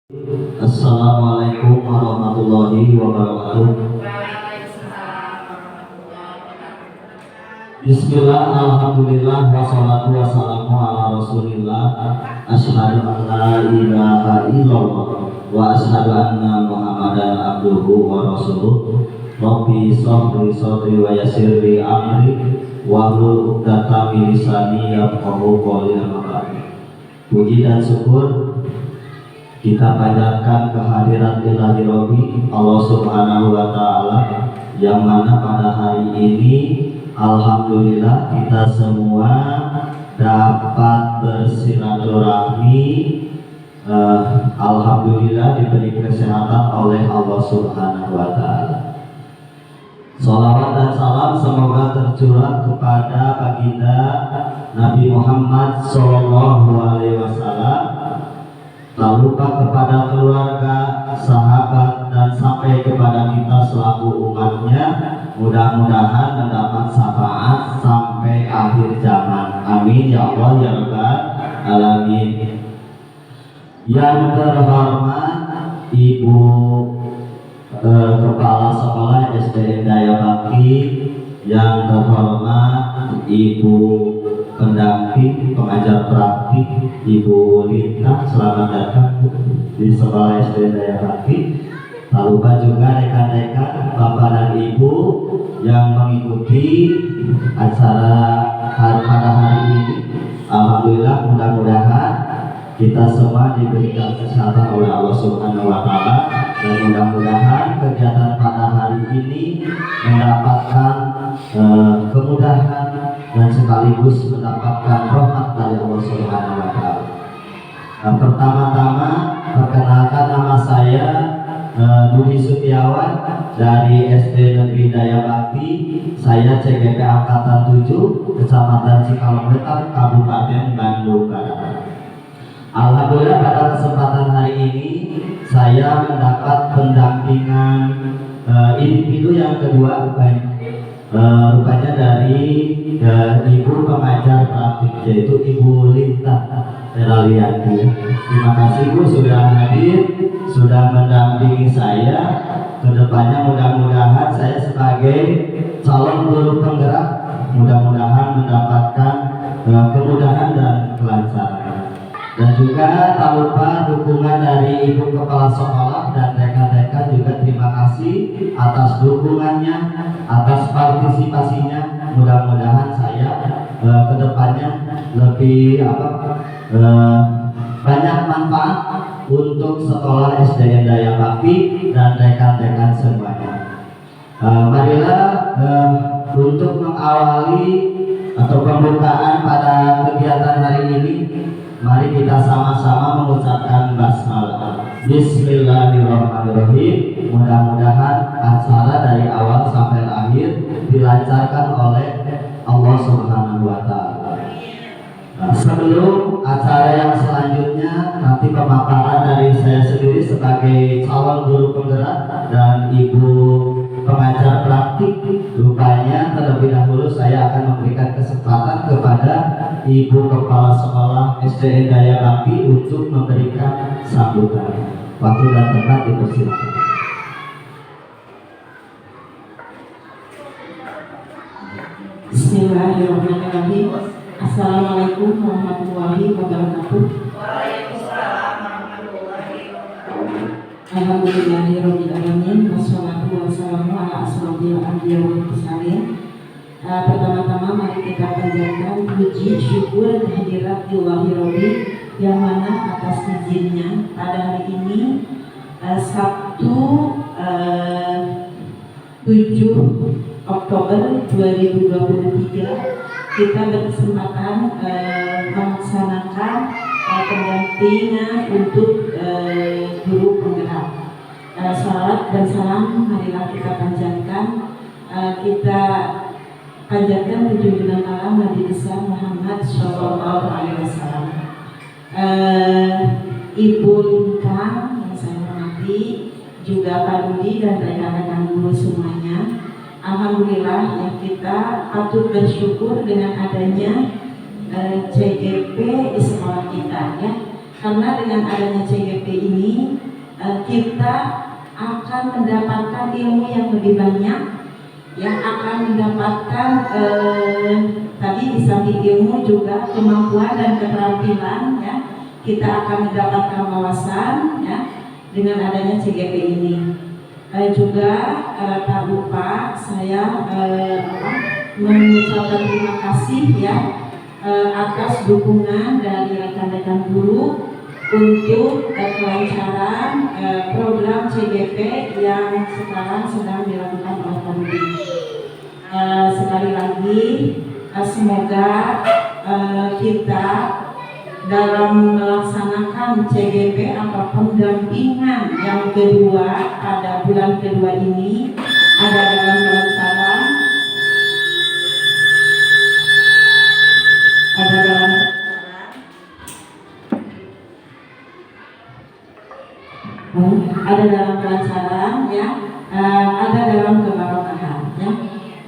Assalamualaikum warahmatullahi wabarakatuh. Bismillah, alhamdulillah, wassalatu wassalamu ala rasulillah. Asyhadu an la ilaha illallah wa asyhadu anna muhammadan abduhu wa rasuluh. Rabbi shrah li sadri wa yassir li amri wahlul 'uqdatam min lisani yafqahu qawli. Puji dan syukur kita panjatkan kehadiran Ilahi Rabbi Allah Subhanahu wa Ta'ala, yang mana pada hari ini alhamdulillah kita semua dapat bersilaturahmi, alhamdulillah diberi kesehatan oleh Allah Subhanahu wa Ta'ala. Salawat dan salam semoga tercurah kepada baginda Nabi Muhammad Sallallahu Alaihi Wasallam, tak lupa kepada keluarga, sahabat, dan sampai kepada kita selaku umatnya. Mudah-mudahan mendapat syafaat sampai akhir zaman. Amin ya Allah ya Rabbal Alamin. Yang terhormat Ibu Kepala Sekolah SDN Daya Bakti, yang terhormat Ibu pendamping pengajar praktik Ibu Lita, selamat datang di Sekolah SD Daya Bakti. Tak lupa juga rekan-rekan Bapak dan Ibu yang mengikuti acara pada hari ini. Alhamdulillah, mudah-mudahan kita semua diberikan kesehatan oleh Allah Subhanahu wa Ta'ala, dan mudah-mudahan kegiatan pada hari ini mendapatkan kemudahan dan sekaligus mendapatkan rahmat dari Allah Subhanahu wa Ta'ala. Pertama-tama perkenalkan, nama saya Budi Sutiawan dari SD Negeri Daya Bakti. Saya CGP Angkatan 7, Kecamatan Cikalongwetan, Kabupaten Bandung Barat. Alhamdulillah pada kesempatan hari ini saya mendapat pendampingan individu yang kedua, rupanya dari Ibu pengajar praktik, yaitu Ibu Lita Teralianti. Terima kasih Bu sudah hadir, sudah mendampingi saya. Kedepannya mudah-mudahan saya sebagai calon guru penggerak mudah-mudahan mendapatkan kemudahan dan kelancaran. Dan juga tak lupa dukungan dari Ibu Kepala Sekolah dan rekan-rekan juga, terima kasih atas dukungannya, atas partisipasinya. Mudah-mudahan saya kedepannya lebih banyak manfaat untuk sekolah SDN Daya Bakti dan rekan-rekan semuanya. Marilah untuk mengawali atau pembukaan pada kegiatan hari ini, mari kita sama-sama mengucapkan basmalah. Bismillahirrahmanirrahim. Mudah-mudahan acara dari awal sampai akhir dilancarkan oleh Allah Subhanahu wa Ta'ala. Sebelum acara yang selanjutnya, nanti pemaparan dari saya sendiri sebagai calon guru penggerak dan Ibu pengajar praktik. Rupanya terlebih dahulu saya akan memberikan kesempatan kepada Ibu Kepala Sekolah SDN Daya Bakti untuk memberikan sambutan. Waktu dan tempat dipersilakan. Bismillahirrahmanirrahim. Assalamualaikum warahmatullahi wabarakatuh. Waalaikumsalam warahmatullahi wabarakatuh. Alhamdulillahirabbil alamin, wassalatu wassalamu ala asrofil anbiya wal mursalin. Pertama-tama mari kita panjatkan puji syukur kehadirat Ilahi Rabbi, yang mana atas izinnya pada hari ini Sabtu 7 Oktober 2023 kita berkesempatan melaksanakan pendampingan untuk guru penggerak. Salat dan salam marilah kita panjatkan, kita panjatkan junjungan alam Nabi besar Muhammad Sallallahu Alaihi Wasallam. Ibu Lingkang yang saya hormati, juga Pak Budi dan rekan-rekan guru semuanya. Alhamdulillah ya, kita patut bersyukur dengan adanya CGP di sekolah kita ya. karena dengan adanya CGP ini kita akan mendapatkan ilmu yang lebih banyak, yang akan mendapatkan tadi di samping ilmu juga kemampuan dan keterampilan ya. Kita akan mendapatkan wawasan ya dengan adanya CGP ini. Juga tak lupa saya mengucapkan terima kasih ya atas dukungan dari rekan-rekan guru untuk kelancaran program CGP yang sekarang sedang dilakukan oleh Pandi. Sekali lagi semoga kita dalam melaksanakan CGP atau pendampingan yang kedua pada bulan kedua ini ada dalam kelancaran, ada dalam kelancaran ya, ada dalam kebarokahan ya.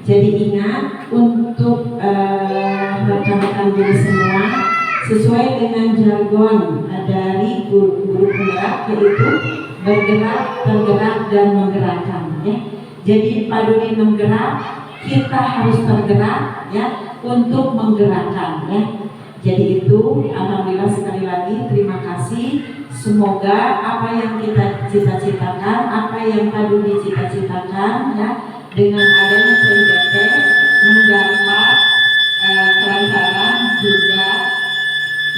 Jadi ingat untuk rekan-rekan guru semua, sesuai dengan jargon dari guru penggerak, yaitu bergerak, tergerak, dan menggerakkan ya. Jadi paduli menggerak, kita harus tergerak ya untuk menggerakkan ya. Jadi itu alhamdulillah sekali lagi terima kasih. Semoga apa yang kita cita-citakan, apa yang paduli cita-citakan ya, dengan adanya CGP mendapat kelancaran, juga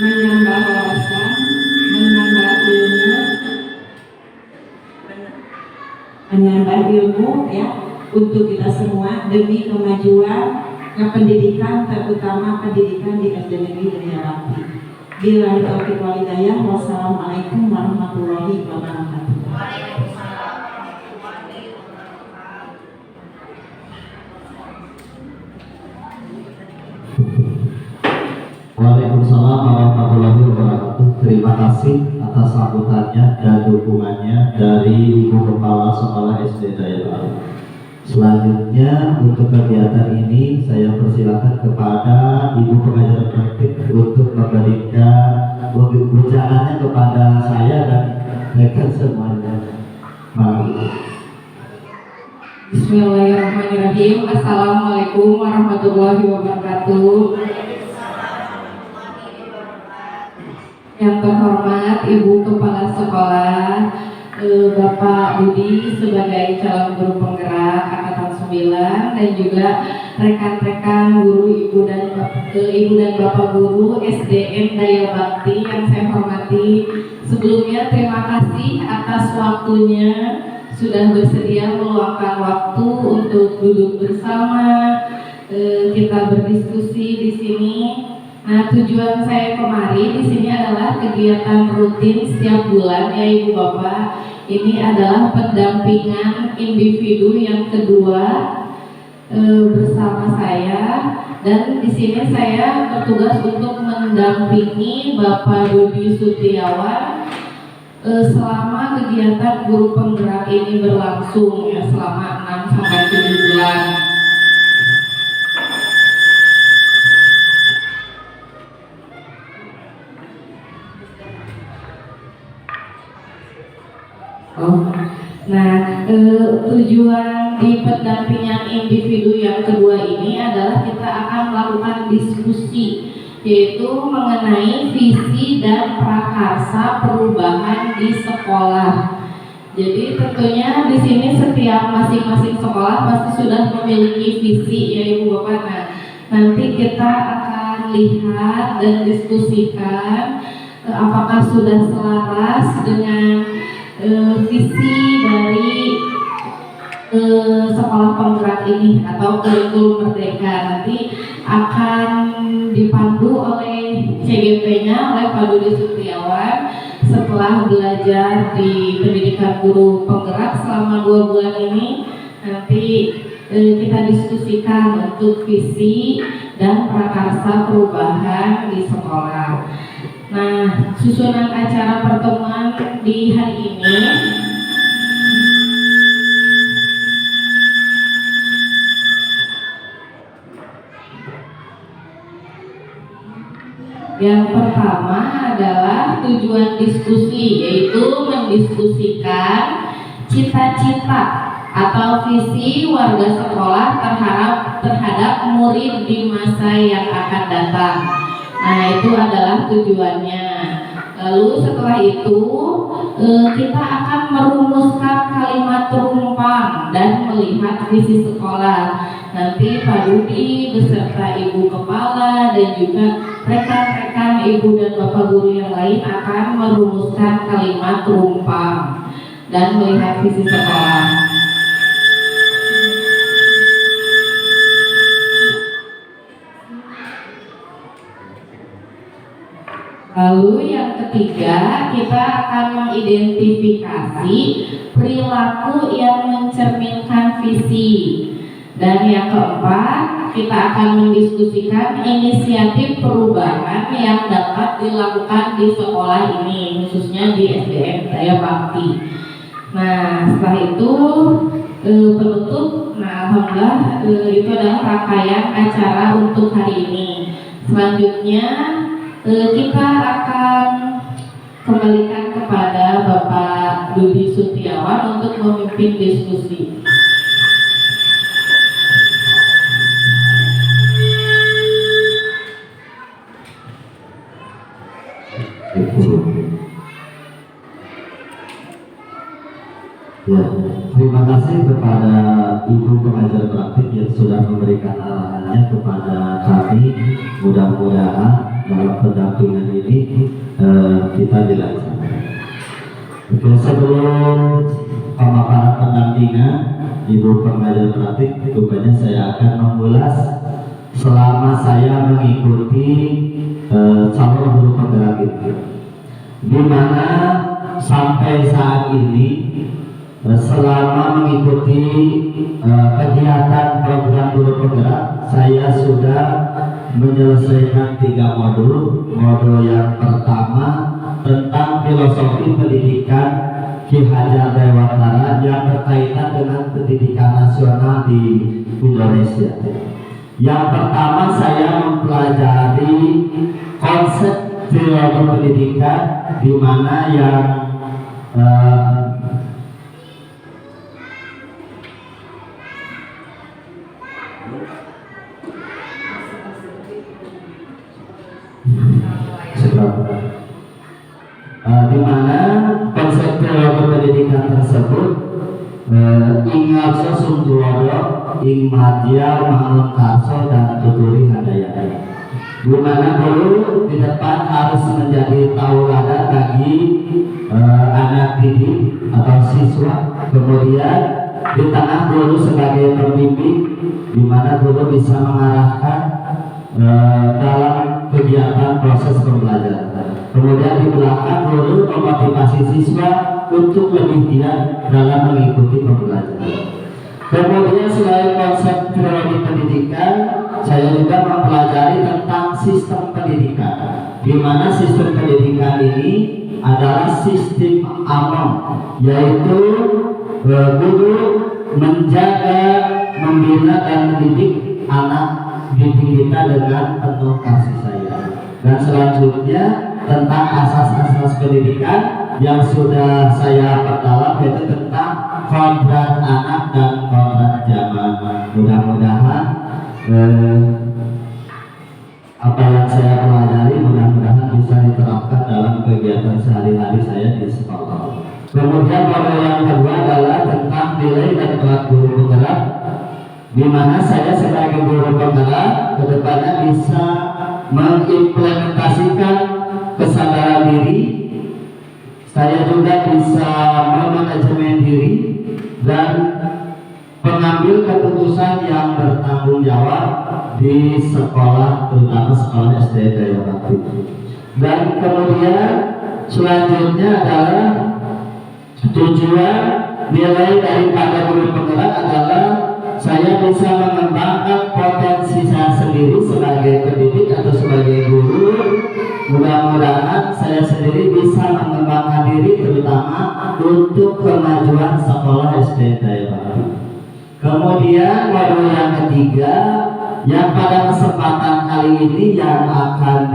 menambah wawasan, menambah ilmu ya untuk kita semua demi kemajuan pendidikan, terutama pendidikan di SD Negeri Daya Bakti. Billahi taufiq wal hidayah. Wassalamualaikum warahmatullahi wabarakatuh. Waalaikumsalam warahmatullahi wabarakatuh. Terima kasih atas sambutannya dan dukungannya dari Ibu Kepala Sekolah SD Daya Bakti. Selanjutnya untuk kegiatan ini saya persilakan kepada Ibu Pengajar Praktik untuk memberikan ucapannya kepada saya dan rekan semuanya. Mari. Bismillahirrahmanirrahim. Assalamualaikum warahmatullahi wabarakatuh. Yang terhormat Ibu Kepala Sekolah, Bapak Budi sebagai calon guru penggerak angkatan 9, dan juga rekan-rekan guru ibu dan bapak guru SDN Daya Bakti yang saya hormati. Sebelumnya terima kasih atas waktunya, sudah bersedia meluangkan waktu untuk duduk bersama, kita berdiskusi di sini. Nah, tujuan saya kemari di sini adalah kegiatan rutin setiap bulan ya Ibu Bapak. Ini adalah pendampingan individu yang kedua bersama saya, dan di sini saya bertugas untuk mendampingi Bapak Dodi Sutiawan selama kegiatan guru penggerak ini berlangsung ya selama 6 sampai 7 bulan. Nah, tujuan di pendampingan individu yang kedua ini adalah kita akan melakukan diskusi, yaitu mengenai visi dan prakarsa perubahan di sekolah. Jadi tentunya di sini setiap masing-masing sekolah pasti sudah memiliki visi ya Ibu Bapak. Nah, nanti kita akan lihat dan diskusikan apakah sudah selaras dengan visi dari sekolah penggerak ini atau kurikulum merdeka. Nanti akan dipandu oleh CGP-nya oleh Pak Dodi Sutiawan setelah belajar di pendidikan guru penggerak selama 2 bulan ini. Nanti kita diskusikan untuk visi dan prakarsa perubahan di sekolah. Nah, susunan acara pertemuan di hari ini Yang pertama adalah tujuan diskusi, yaitu mendiskusikan cita-cita atau visi warga sekolah terhadap murid di masa yang akan datang. Nah, itu adalah tujuannya. Lalu setelah itu kita akan merumuskan kalimat rumpang dan melihat visi sekolah. Nanti Pak Dudi beserta Ibu Kepala dan juga rekan-rekan Ibu dan Bapak Guru yang lain akan merumuskan kalimat rumpang dan melihat visi sekolah. Lalu yang ketiga, kita akan mengidentifikasi perilaku yang mencerminkan visi. Dan yang keempat, kita akan mendiskusikan inisiatif perubahan yang dapat dilakukan di sekolah ini, khususnya di SDN Daya Bakti. Nah, setelah itu penutup. Nah, alhamdulillah itu adalah rangkaian acara untuk hari ini. Selanjutnya kita akan kembalikan kepada Bapak Dudi Sutiawan untuk memimpin diskusi. Ya, terima kasih kepada Ibu pengajar praktik yang sudah memberikan arahannya kepada kami. Mudah-mudahan dalam pendampingan ini kita dilaksanakan. Oke, sebelum pemaparan pendampingan Ibu pengajar praktik, rupanya saya akan mengulas selama saya mengikuti calon guru penggerak itu, di mana sampai saat ini selama mengikuti kegiatan program guru penggerak, saya sudah menyelesaikan 3 modul. Modul yang pertama tentang filosofi pendidikan Ki Hajar Dewantara yang berkaitan dengan pendidikan nasional di Indonesia. Yang pertama saya mempelajari konsep teori pendidikan, di mana yang di mana konsep teori pendidikan tersebut ingat sesungguhnya ing madya mangun karso dan tuturi handayani, di mana dulu di depan harus menjadi tauladan bagi anak didik atau siswa, kemudian di tengah dulu sebagai pembimbing, di mana dulu bisa mengarahkan dalam kegiatan proses pembelajaran. Kemudian di belakang dulu memotivasi siswa untuk lebih giat dalam mengikuti pembelajaran. Kemudian selain konsep teori pendidikan, saya juga mempelajari tentang sistem pendidikan, di mana sistem pendidikan ini adalah sistem aman, yaitu guru menjaga, membina dan mendidik anak didik kita dengan penuh kasih sayang. Dan selanjutnya tentang asas-asas pendidikan yang sudah saya perdalam, yaitu tentang kodrat anak dan kodrat zaman. Mudah-mudahan apa yang saya pelajari mudah-mudahan bisa diterapkan dalam kegiatan sehari-hari saya di sekolah. Kemudian model yang kedua adalah tentang nilai dan peran guru penggerak, di mana saya sebagai guru penggerak kedepannya bisa mengimplementasikan kesadaran diri. Saya juga bisa memanajemen diri dan mengambil keputusan yang bertanggung jawab di sekolah, terutama sekolah SD Daya Bakti. Dan kemudian selanjutnya adalah tujuan nilai daripada guru penggerak adalah saya bisa mengembangkan potensi saya sendiri sebagai pendidik atau sebagai guru. Mudah-mudahan saya sendiri bisa mengembangkan diri, terutama untuk kemajuan sekolah SD Daya Bakti. Kemudian modul yang ketiga yang pada kesempatan kali ini yang akan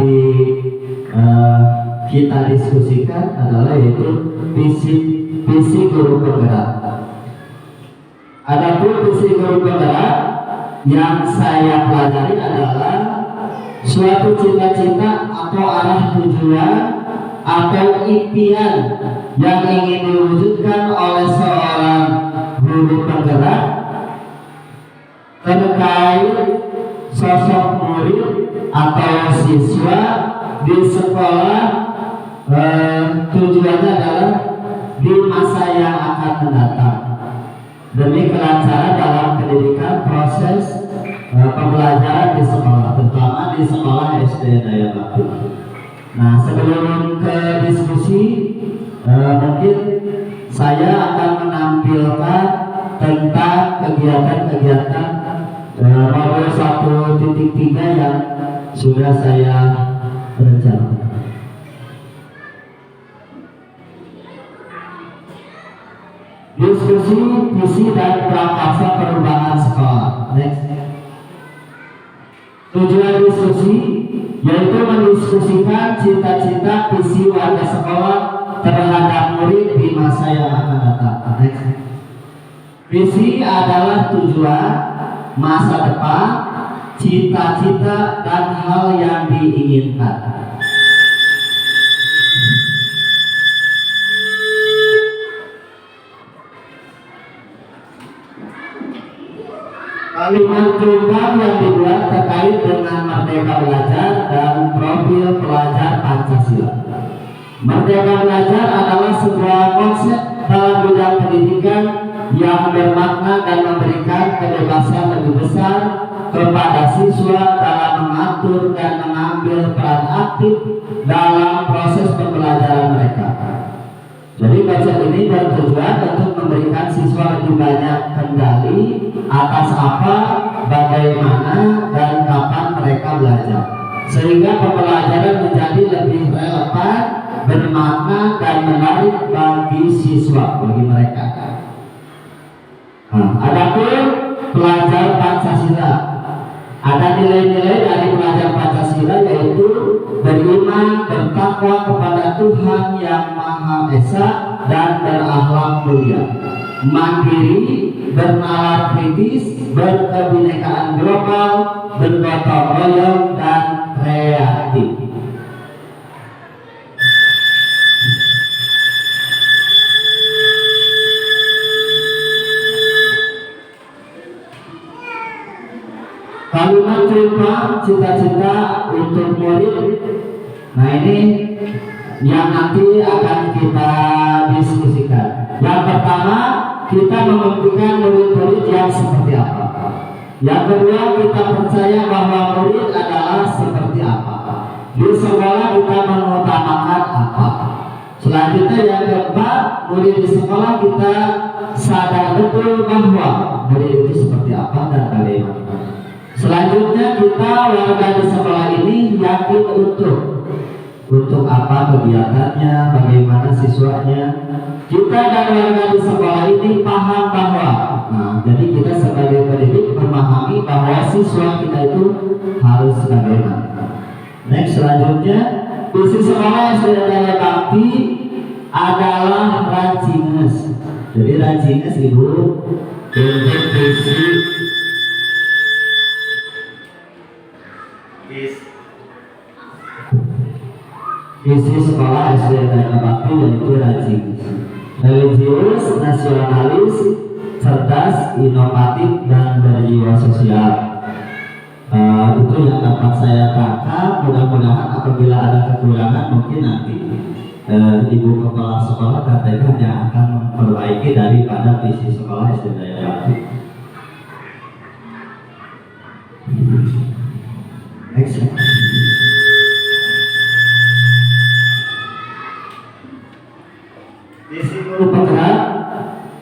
kita diskusikan adalah yaitu visi guru penggerak. Adapun visi guru penggerak yang saya pelajari adalah suatu cita-cita atau arah tujuan atau impian yang ingin diwujudkan oleh seorang guru penggerak terkait sosok murid atau siswa di sekolah. Tujuannya adalah di masa yang akan mendatang demi kelancaran dalam pendidikan proses pembelajaran di sekolah, terutama di sekolah SD Daya Bakti. Nah, sebelum ke diskusi, mungkin saya akan menampilkan tentang kegiatan-kegiatan modul 1.3 yang sudah saya rencanakan. Diskusi visi dan prakarsa perubahan sekolah. Next. Tujuan diskusi yaitu mendiskusikan cita-cita visi warga sekolah terhadap murid di masa yang akan datang. Next. Visi adalah tujuan, masa depan, cita-cita dan hal yang diinginkan. Kalimat tunggal yang dibuat terkait dengan Merdeka Belajar dan profil pelajar Pancasila. Merdeka Belajar adalah sebuah konsep dalam bidang pendidikan yang bermakna dan memberikan kebebasan lebih besar kepada siswa dalam mengatur dan mengambil peran aktif dalam proses pembelajaran mereka. Jadi konsep ini bertujuan untuk memberikan siswa lebih banyak kendali atas apa, bagaimana, dan kapan mereka belajar, sehingga pembelajaran menjadi lebih relevan, bermakna, dan menarik bagi siswa, bagi mereka. Adapun pelajar Pancasila, ada nilai-nilai dari pelajar Pancasila yaitu beriman, bertakwa kepada Tuhan Yang Maha Esa dan berakhlak mulia, mandiri, bernalar kritis, berkebinekaan global, bergotong royong, dan kreatif. Kalimat contoh cita-cita untuk murid. Nah, ini yang nanti akan kita diskusikan. Yang pertama, kita membuktikan murid-murid yang seperti apa. Yang kedua, kita percaya bahwa murid adalah seperti apa. Di sekolah kita mengutamakan apa. Selanjutnya yang keempat, murid di sekolah kita sadar betul bahwa murid itu seperti apa dan bagaimana. Selanjutnya kita warga di sekolah ini yakin untuk apa kegiatannya, bagaimana siswanya. Kita dan warga di sekolah ini paham bahwa, jadi kita sebagai pendidik memahami bahwa siswa kita itu harus bagaimana. Next, selanjutnya visi sekolah SD Daya Bakti adalah rancinges. Jadi rancinges ibu untuk visi sekolah SD Daya Bakti yaitu rancinges. Religius, nasionalis, cerdas, inovatif, dan berjiwa sosial. Itu yang dapat saya tangkap. Mudah-mudahan apabila ada kekurangan mungkin nanti ibu kepala sekolah katakan yang akan memperbaiki daripada visi sekolah SD Daya Bakti. Next. Visi guru penggerak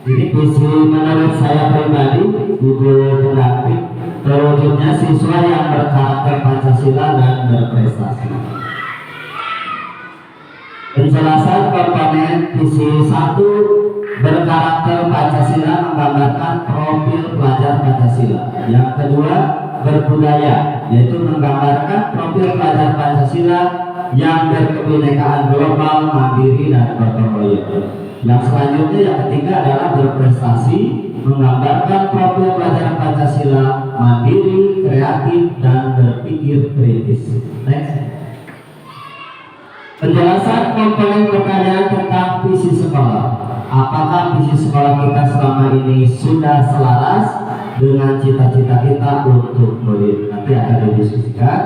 ini visi menurut saya pribadi, ibu pendamping, terwujudnya siswa yang berkarakter Pancasila dan berprestasi. Penjelasan komponen visi 1 berkarakter Pancasila menggambarkan profil pelajar Pancasila. Yang kedua berbudaya, yaitu menggambarkan profil pelajar Pancasila yang berkebinekaan global, mandiri, dan gotong royong. Yang selanjutnya yang ketiga adalah berprestasi, menggambarkan profil pelajar Pancasila, mandiri, kreatif, dan berpikir kritis. Next. Penjelasan komponen pertanyaan tentang visi sekolah. Apakah visi sekolah kita selama ini sudah selaras dengan cita-cita kita untuk murid? Nanti akan didiskusikan.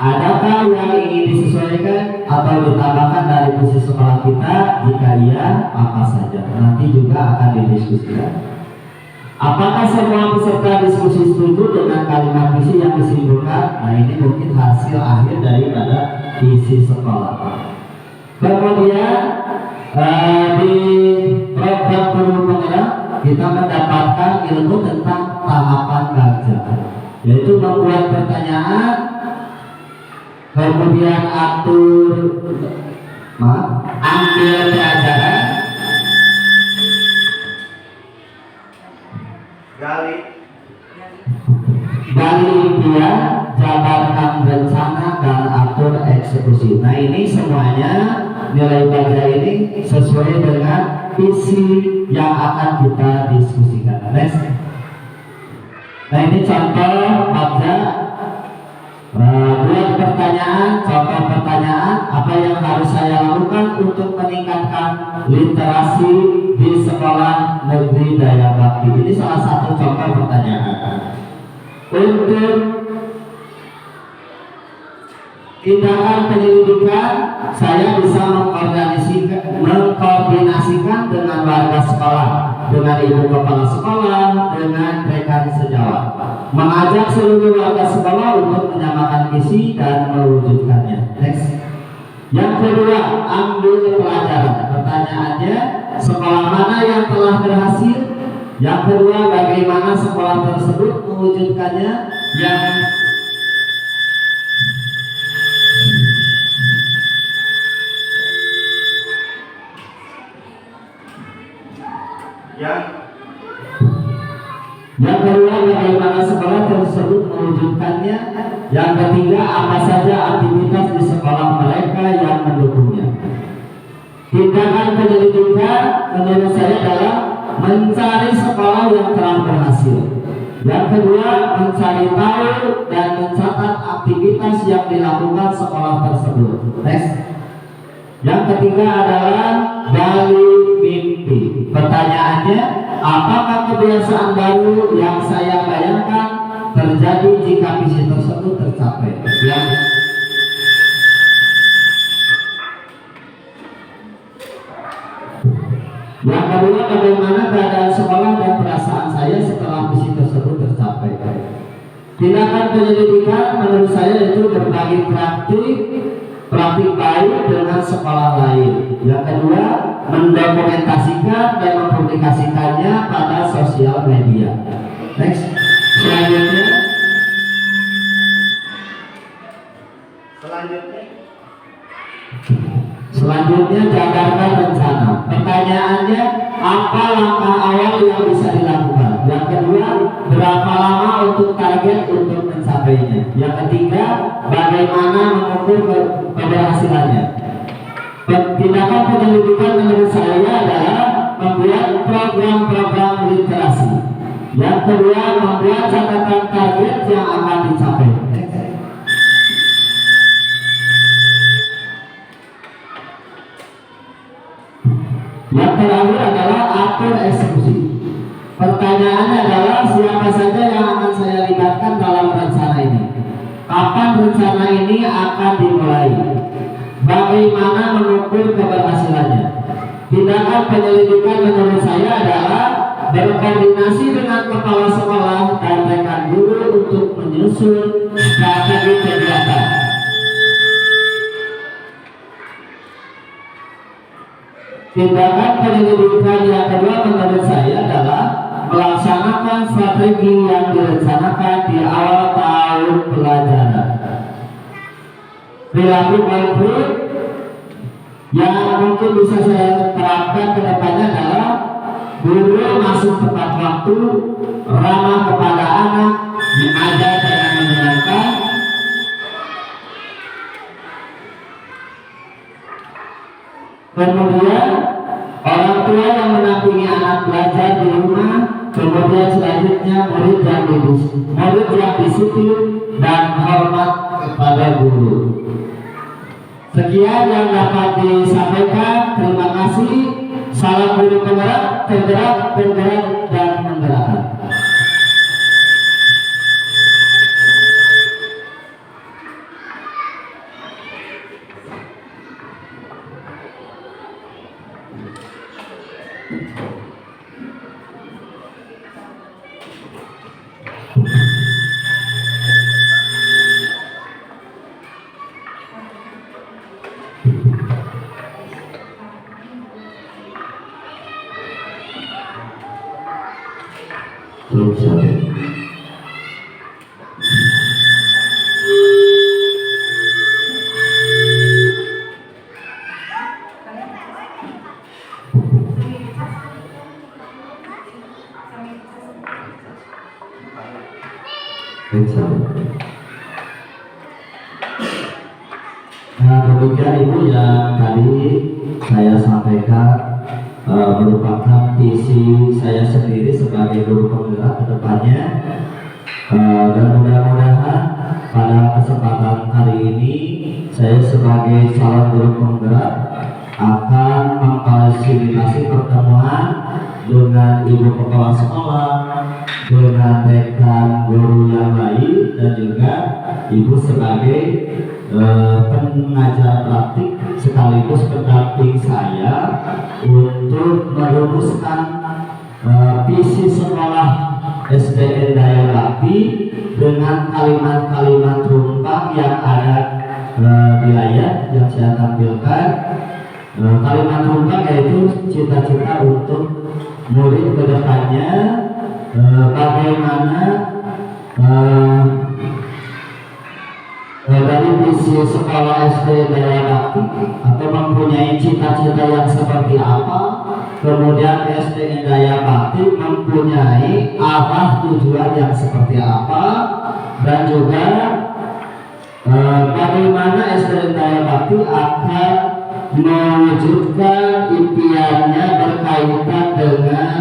Adakah yang ingin disesuaikan atau ditambahkan dari visi sekolah kita? Jika iya, apa saja? Nanti juga akan didiskusikan. Apakah semua peserta diskusi setuju dengan kalimat visi yang disimpulkan? Nah, ini mungkin hasil akhir daripada visi sekolah. Kemudian di program guru penggerak kita mendapatkan ilmu tentang tahapan kerja, yaitu membuat pertanyaan, kemudian ambil pelajaran, gali impian, jabarkan rencana, dan atur eksekusi. Nah, ini semuanya nilai baja ini sesuai dengan visi yang akan kita diskusikan. Next. Nah, ini contoh baja. Buat pertanyaan, contoh pertanyaan, apa yang harus saya lakukan untuk meningkatkan literasi di sekolah negeri Daya Bakti? Ini salah satu contoh pertanyaan. Untuk tindakan penyelidikan, saya bisa mengkoordinasikan dengan warga sekolah, dengan ibu kepala sekolah, dengan rekan sejawat, mengajak seluruh warga sekolah untuk menyamakan visi dan mewujudkannya. Next. Yang kedua, ambil pelajaran. Pertanyaannya, sekolah mana yang telah berhasil? Yang kedua, bagaimana sekolah tersebut mewujudkannya? Yang kedua, bagaimana sekolah tersebut mewujudkannya? Yang ketiga, apa saja aktivitas di sekolah mereka yang mendukungnya? Tindakan penyelidikan menurut saya adalah mencari sekolah yang telah berhasil. Yang kedua, mencari tahu dan mencatat aktivitas yang dilakukan sekolah tersebut. Next. Yang ketiga adalah gali mimpi. Pertanyaannya, apakah kebiasaan baru yang saya bayangkan terjadi jika visi tersebut tercapai? Yang kedua, bagaimana keadaan sekolah dan perasaan saya setelah visi tersebut tercapai? Tindakan penyelidikan menurut saya itu berbagi praktik baik dengan sekolah lain. Yang kedua, mendokumentasikan dan mempublikasikannya pada sosial media. Next. Selanjutnya jabarkan rencana. Pertanyaannya, apa langkah awal yang bisa dilakukan? Yang kedua, berapa lama untuk target untuk mencapainya? Yang ketiga, bagaimana mengukur keberhasilannya? Tindakan penyelidikan menurut saya adalah membuat program-program literasi. Yang kedua, membuat catatan target yang akan dicapai. Yang terakhir adalah atur eksekusi. Pertanyaannya adalah siapa saja yang akan saya libatkan dalam rencana ini? Kapan rencana ini akan dimulai? Bagaimana mengukur keberhasilannya? Tindakan penyelidikan menurut saya adalah berkoordinasi dengan kepala sekolah dan rekan guru untuk menyusun strategi kegiatan. Tindakan penyelidikan yang kedua menurut saya adalah melaksanakan strategi yang direncanakan di awal tahun pelajaran. Perilaku konkret yang mungkin bisa saya terapkan ke depannya adalah guru masuk tepat waktu, ramah kepada anak, mengajar dengan menyenangkan, Kemudian selanjutnya murid yang disiplin dan hormat kepada guru. Sekian yang dapat disampaikan. Terima kasih. Salam guru penggerak, dan menggerakkan. Terus Nah, demikian Ibu yang tadi saya sampaikan merupakan visi saya sendiri sebagai guru penggerak ke depannya, dan mudah-mudahan pada kesempatan hari ini saya sebagai calon guru penggerak akan memfasilitasi pertemuan dengan ibu kepala sekolah, dengan rekan guru yang lain, dan juga ibu sebagai pengajar praktik sekaligus pendamping saya untuk merumuskan visi sekolah SDN Daya Bakti dengan kalimat-kalimat rumpang yang ada di layar yang saya tampilkan. Kalimat rumpang yaitu cita-cita untuk murid kedepannya, bagaimana dari visi sekolah SD Daya Bakti atau mempunyai cita-cita yang seperti apa, kemudian SD Daya Bakti mempunyai arah tujuan yang seperti apa, dan juga bagaimana SD Daya Bakti akan mewujudkan impiannya berkaitan dengan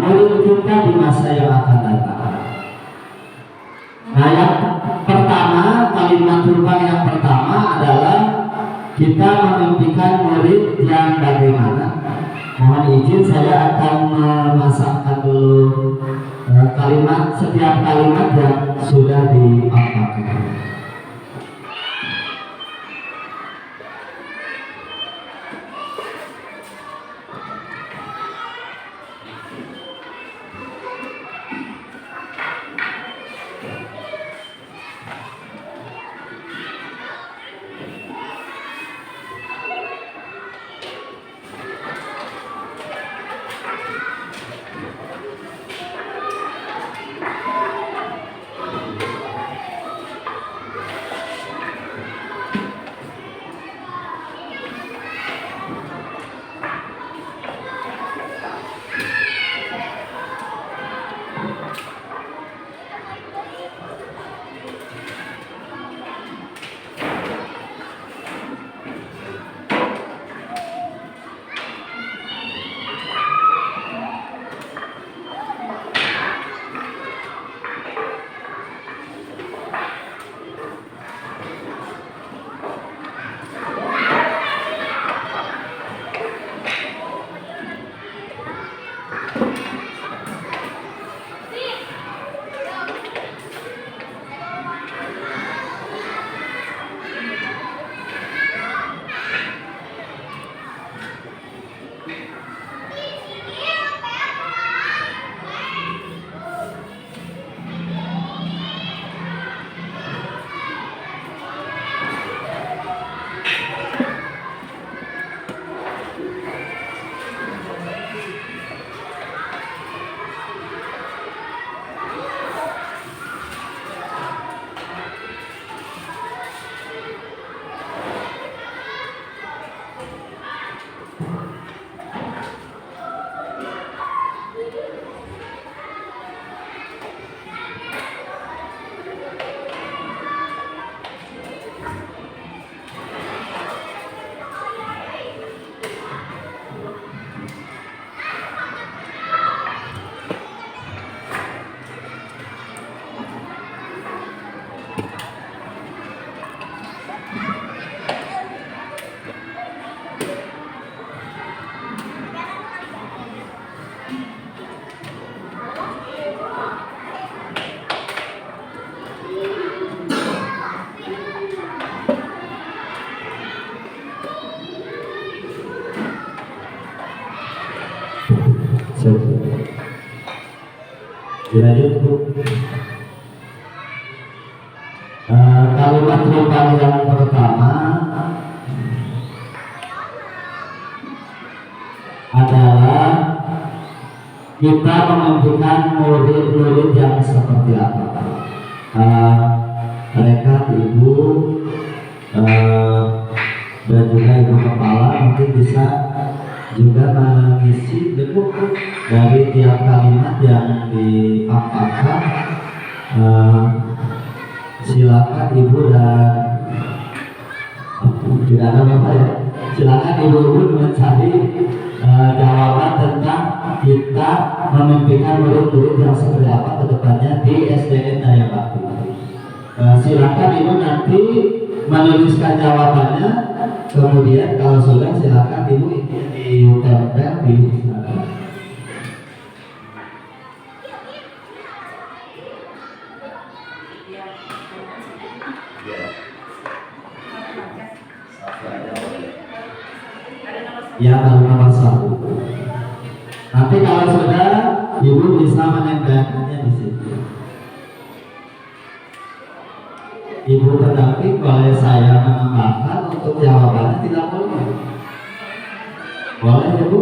murid kita di masa yang akan datang. Nah, yang pertama, kalimat rumpang yang pertama adalah kita memimpikan murid yang bagaimana. Mohon izin saya akan memasangkan dulu setiap kalimat yang sudah dipaparkan. Dilanjut Bu. Kalimat rupa yang pertama adalah kita menentukan murid-murid yang seperti apa. Mereka ibu dan juga ibu kepala mungkin bisa juga mengisi bentuk dari tiap kalimat yang dipaparkan. Silakan ibu dan tidak ada bapak ya. Silakan ibu-ibu mencari jawaban tentang kita memimpikan murid-murid yang seperti apa ke depannya di SDN Daya Bakti. Silakan ibu nanti menuliskan jawabannya, kemudian kalau sudah silakan ibu ditempel di sana. Ya, baru nomor 1. Nanti kalau sudah ibu bisa menempelkannya di situ. Ibu pendamping boleh saya menambahkan untuk jawabannya, tidak boleh? Boleh ya Bu?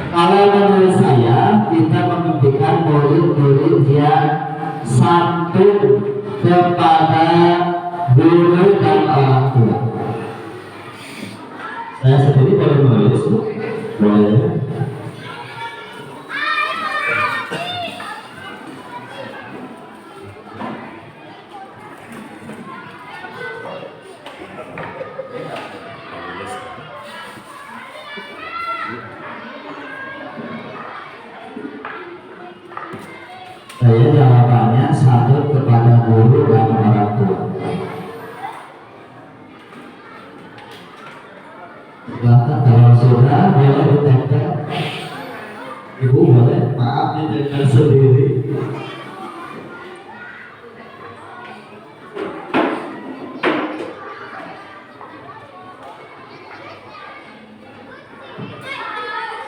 Kalau menurut saya kita memimpikan murid-murid yang santun kepada guru dan orang tua. Saya sendiri boleh menulis Bu? Boleh. Saya jawabannya santun kepada guru dan orang tua. Silakan kalau sudah boleh ditempel. Ibu boleh, maaf ditempel sendiri.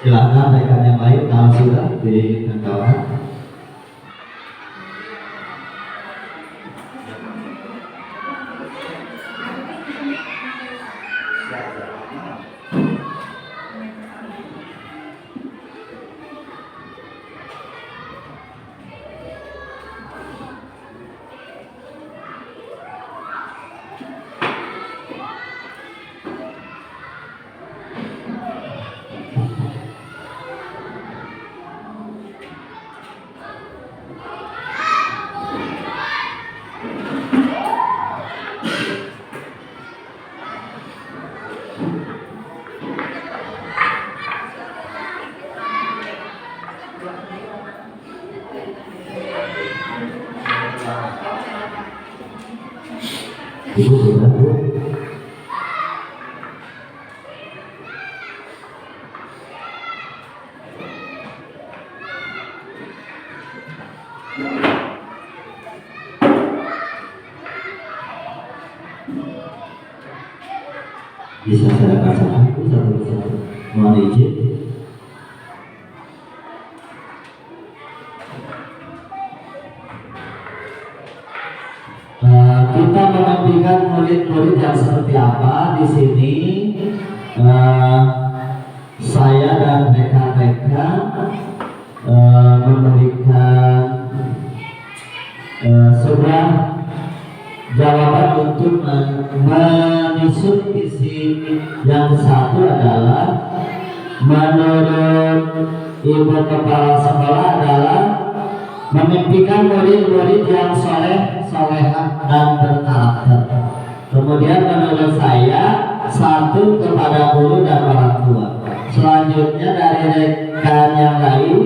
Silakan rekan yang lain kalau sudah ditempelkan. Ibu sudah Bu? Bisa saya bacakan Bu satu-satu. Mohon izin. Kita menantikan murid-murid yang seperti apa di sini. Saya dan rekan-rekan memberikan sebuah jawaban untuk menyusun visi yang satu adalah menurut ibu kepala sekolah adalah memimpikan murid-murid yang soleh, solehah dan berkarakter. Kemudian menurut saya satu kepada guru dan orang tua. Selanjutnya dari rekan yang lain,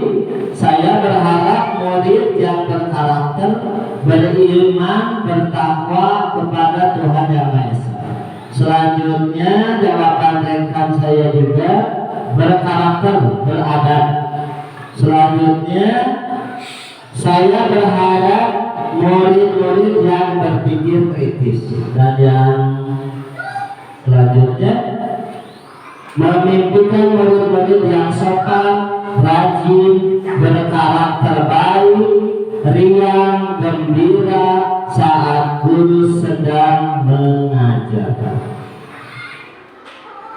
saya berharap murid yang berkarakter, beriman, bertakwa kepada Tuhan Yang Maha Esa. Selanjutnya jawaban rekan saya juga berkarakter, beradab. Selanjutnya saya berharap murid-murid yang berpikir kritis, dan yang selanjutnya memimpikan murid-murid sopan, rajin, berkarakter baik, riang, gembira saat guru sedang mengajar.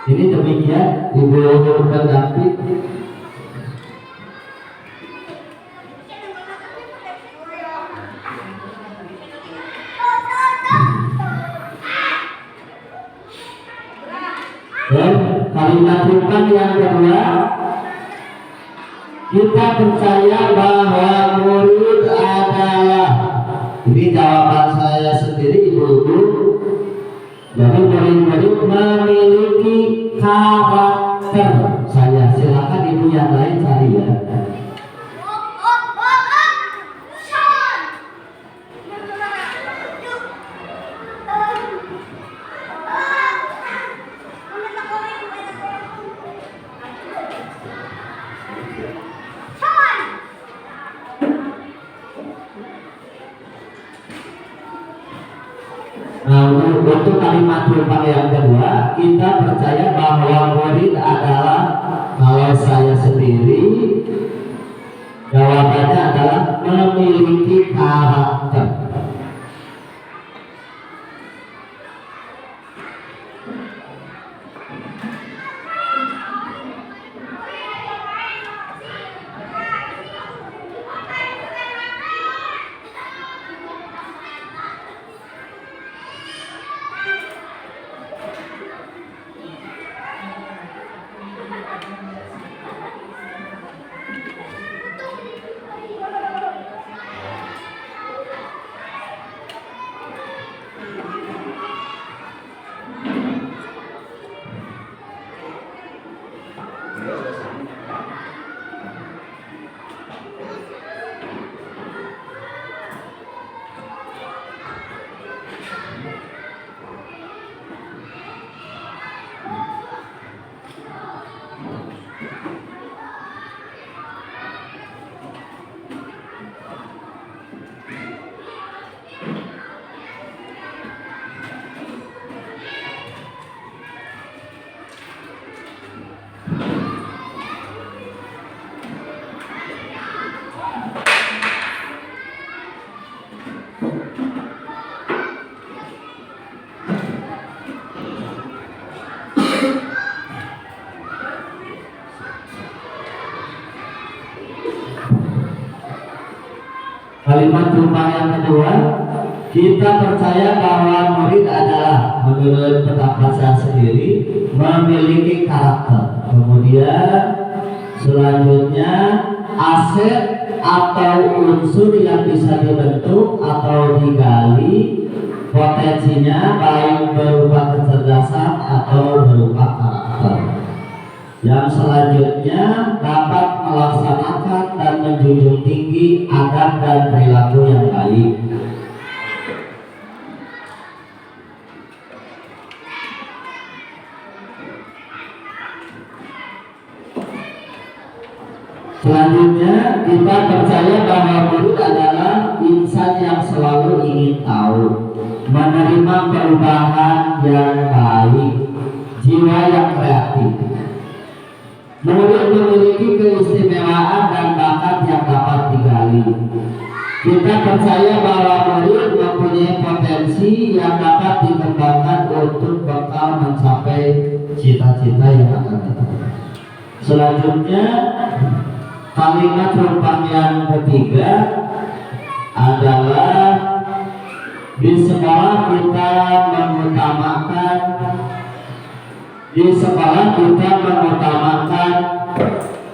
Ini demikian Ibu pendamping. Dan kalimat rupan yang kedua, kita percaya bahwa murid adalah, ini jawaban saya sendiri ibu-ibu, jadi murid-murid memiliki karakter. Saya silakan ibu yang lain cari ya. Nah, untuk kalimat rupa yang kedua, kita percaya bahwa murid adalah, kalau saya sendiri, jawabannya adalah memiliki karakter. Kalimat rupa yang kedua, kita percaya bahwa murid adalah, menurut pendapat saya sendiri, memiliki karakter. Kemudian selanjutnya aset atau unsur yang bisa dibentuk atau digali potensinya, baik berupa kecerdasan atau berupa karakter. Yang selanjutnya dapat melaksanakan dan menjunjung tinggi adab dan perilaku yang baik. Selanjutnya kita percaya bahwa murid adalah insan yang selalu ingin tahu, menerima perubahan yang baik, jiwa yang kreatif. Murid memiliki keistimewaan dan bakat yang dapat digali. Kita percaya bahwa murid mempunyai potensi yang dapat dikembangkan untuk bekal mencapai cita-cita yang akan datang. Selanjutnya, kalimat rumpang yang ketiga adalah di sekolah kita mengutamakan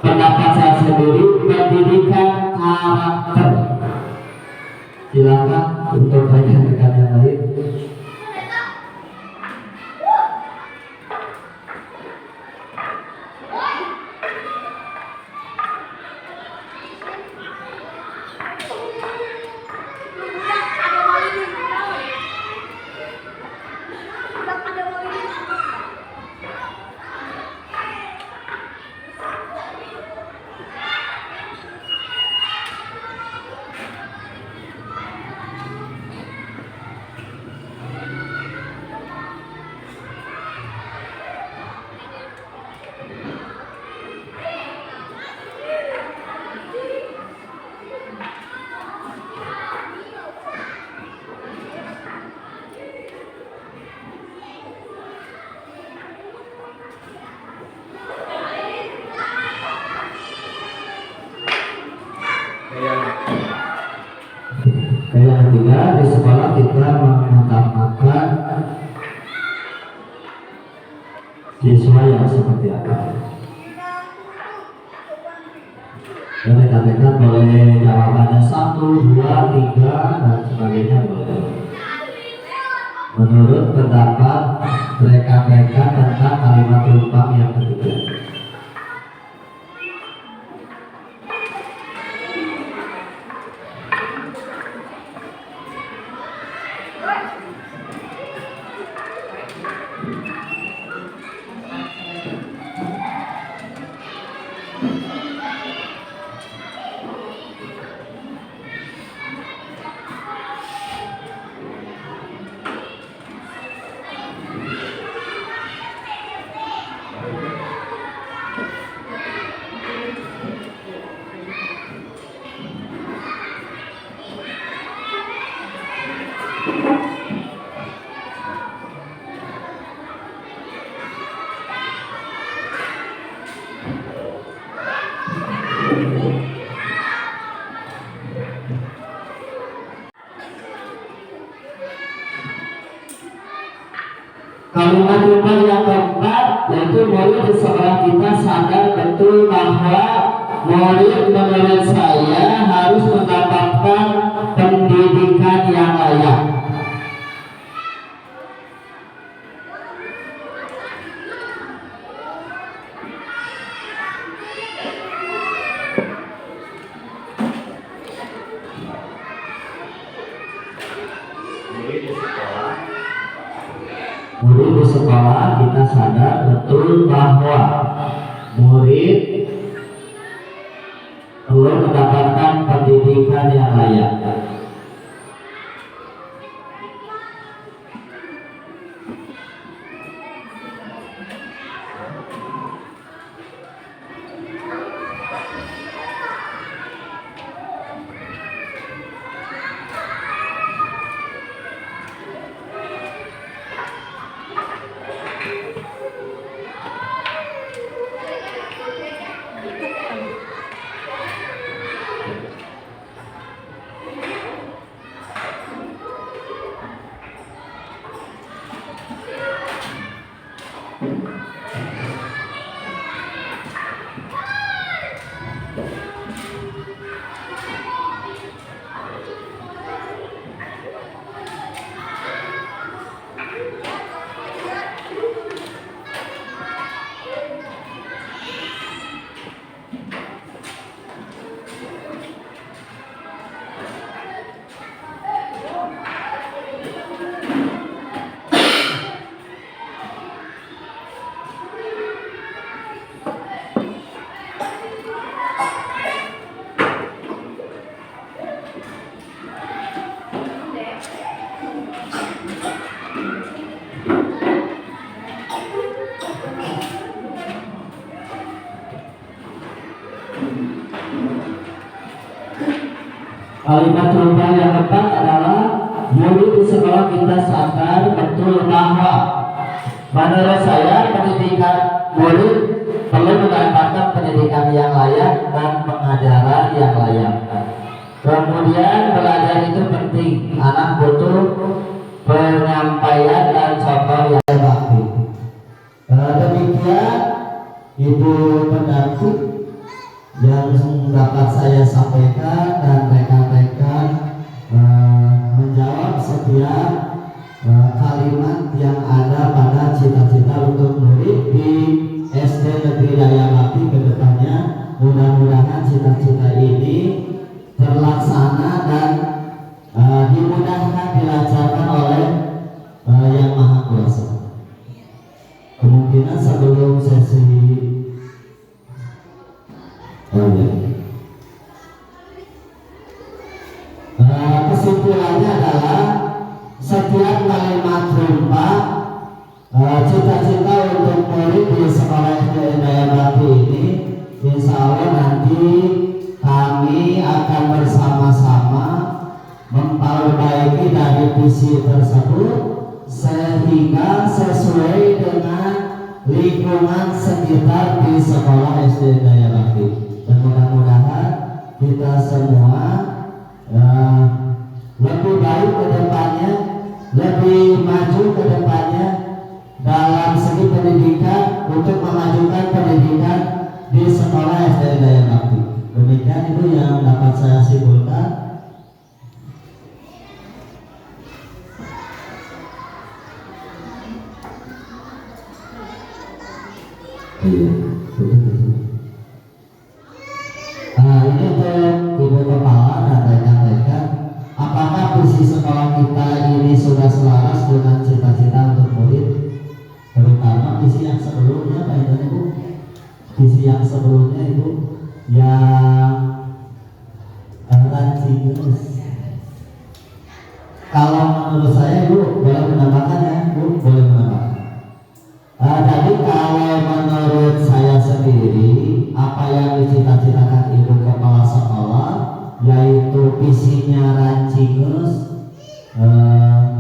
pendapat saya sendiri, pendidikan karakter. Silakan untuk rekan-rekan yang lain. ketiga, di sekolah kita mengutamakan siswa yang seperti apa. Dan rekan-rekan boleh jawabannya 1, 2, 3 dan sebagainya boleh. Menurut pendapat rekan-rekan tentang kalimat tumpang yang ketiga. Kalimat tumpang yang keempat yaitu murid di sekolah kita sadar betul bahwa murid menurut saya harus mendapatkan pendidikan yang layak. Murid di sekolah kita sadar betul bahwa murid perlu mendapatkan pendidikan yang layak. Kalimat tumpang yang keempat adalah murid di sekolah kita sadar betul bahwa menurut saya pendidikan murid perlu mendapatkan pendidikan yang layak dan pengajaran yang layak. Kemudian belajar itu penting, anak butuh penyampaian dan contoh yang baik. Demikian Ibu pendamping yang dapat saya sampaikan dan rekan-rekan menjawab setiap kalimat yang ada pada cita-cita untuk murid di SD Negeri Dayabakti ke depannya. Mudah-mudahan cita-cita ini terlaksana dan dimudahkan dilancarkan oleh Yang Maha Kuasa. Kemungkinan sebelum sesi kesimpulannya adalah setiap kalimat tumpang cita-cita untuk murid di sekolah SD Dayabakti ini insya Allah nanti kami akan bersama-sama memperbaiki dari visi tersebut sehingga sesuai dengan lingkungan sekitar di sekolah SD Dayabakti. Dan mudah-mudahan kita semua lebih baik melanjutkan pendidikan di sekolah SD Daya Bakti. Demikian itu yang dapat saya simpulkan. Iya, betul. Ini untuk Ibu Kepala dan rekan-rekan, apakah visi sekolah kita ini sudah selaras dengan cita-cita untuk murid? Terutama visi yang sebelumnya, Pak Ibu. Visi yang sebelumnya Ibu, yang rancingus. Kalau menurut saya Ibu boleh menambahkan ya, Bu, boleh menambahkan. Jadi kalau menurut saya sendiri, apa yang dicita-citakan Ibu Kepala Sekolah, yaitu visinya rancingus,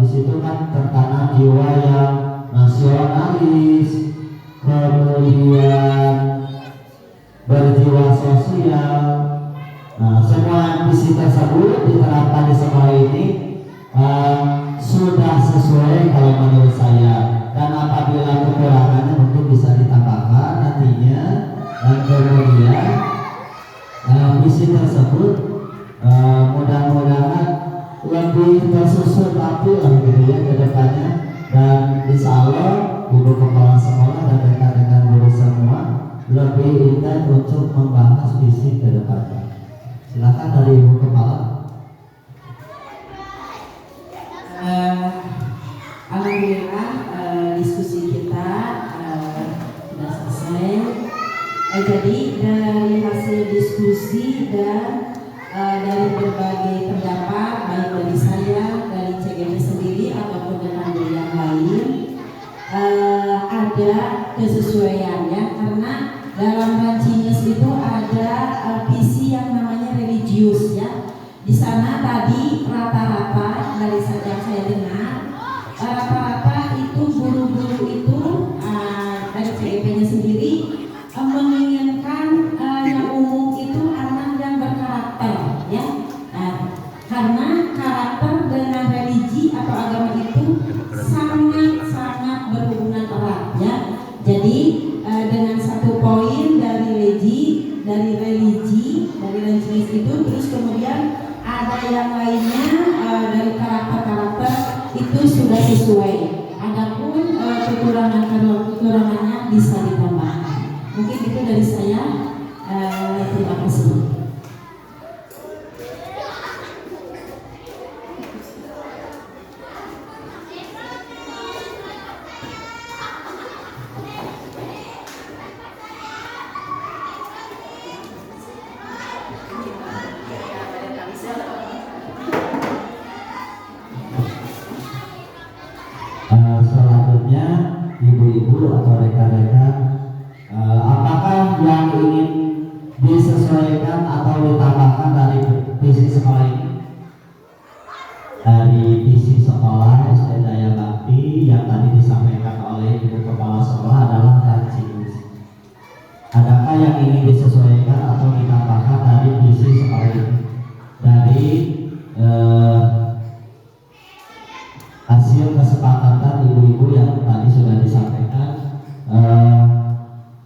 di situ kan tertanam jiwa yang nasionalis, kemudian berjiwa sosial. Nah, semua visi tersebut diterapkan di sekolah ini sudah sesuai kalau menurut saya. Dan apabila kekurangannya mungkin bisa ditambahkan nantinya, dan kemudian visi tersebut mudah-mudahan lebih tersusun rapi lah gitu ya ke depannya. Dan insya Allah Ibu Kepala Sekolah dan rekan-rekan guru semua lebih intens untuk membahas visi ke depannya. Silakan dari Ibu Kepala. Alhamdulillah diskusi kita sudah selesai. Jadi dari hasil diskusi dan dari berbagai pendapat baik dari saya, dari CGM sendiri ataupun dengan guru yang lain, ada kesesuaiannya karena dalam rancingus itu ada visi yang namanya religius ya. Di sana tadi rata-rata dari yang saya dengar rata-rata itu guru-guru itu dari CEP-nya sendiri menginginkan yang umum itu anak yang berkarakter ya, karena karakter dengan religi atau agama itu sangat-sangat berhubungan erat ya. Jadi dengan satu poin dari religi itu, terus kemudian ada yang lainnya dari karakter-karakter itu sudah sesuai. Adapun kekurangannya bisa ditambahkan. Mungkin itu dari saya. Terima kasih. Selanjutnya ibu-ibu atau rekan-rekan, apakah yang ingin disesuaikan atau ditambahkan dari visi sekolah ini? Dari visi sekolah SD Daya Bakti yang tadi disampaikan oleh Ibu Kepala Sekolah adalah rancingus. Adakah yang ingin disesuaikan atau ditambahkan dari visi sekolah ini? Dari hasil kesepakatan ibu-ibu yang tadi sudah disampaikan,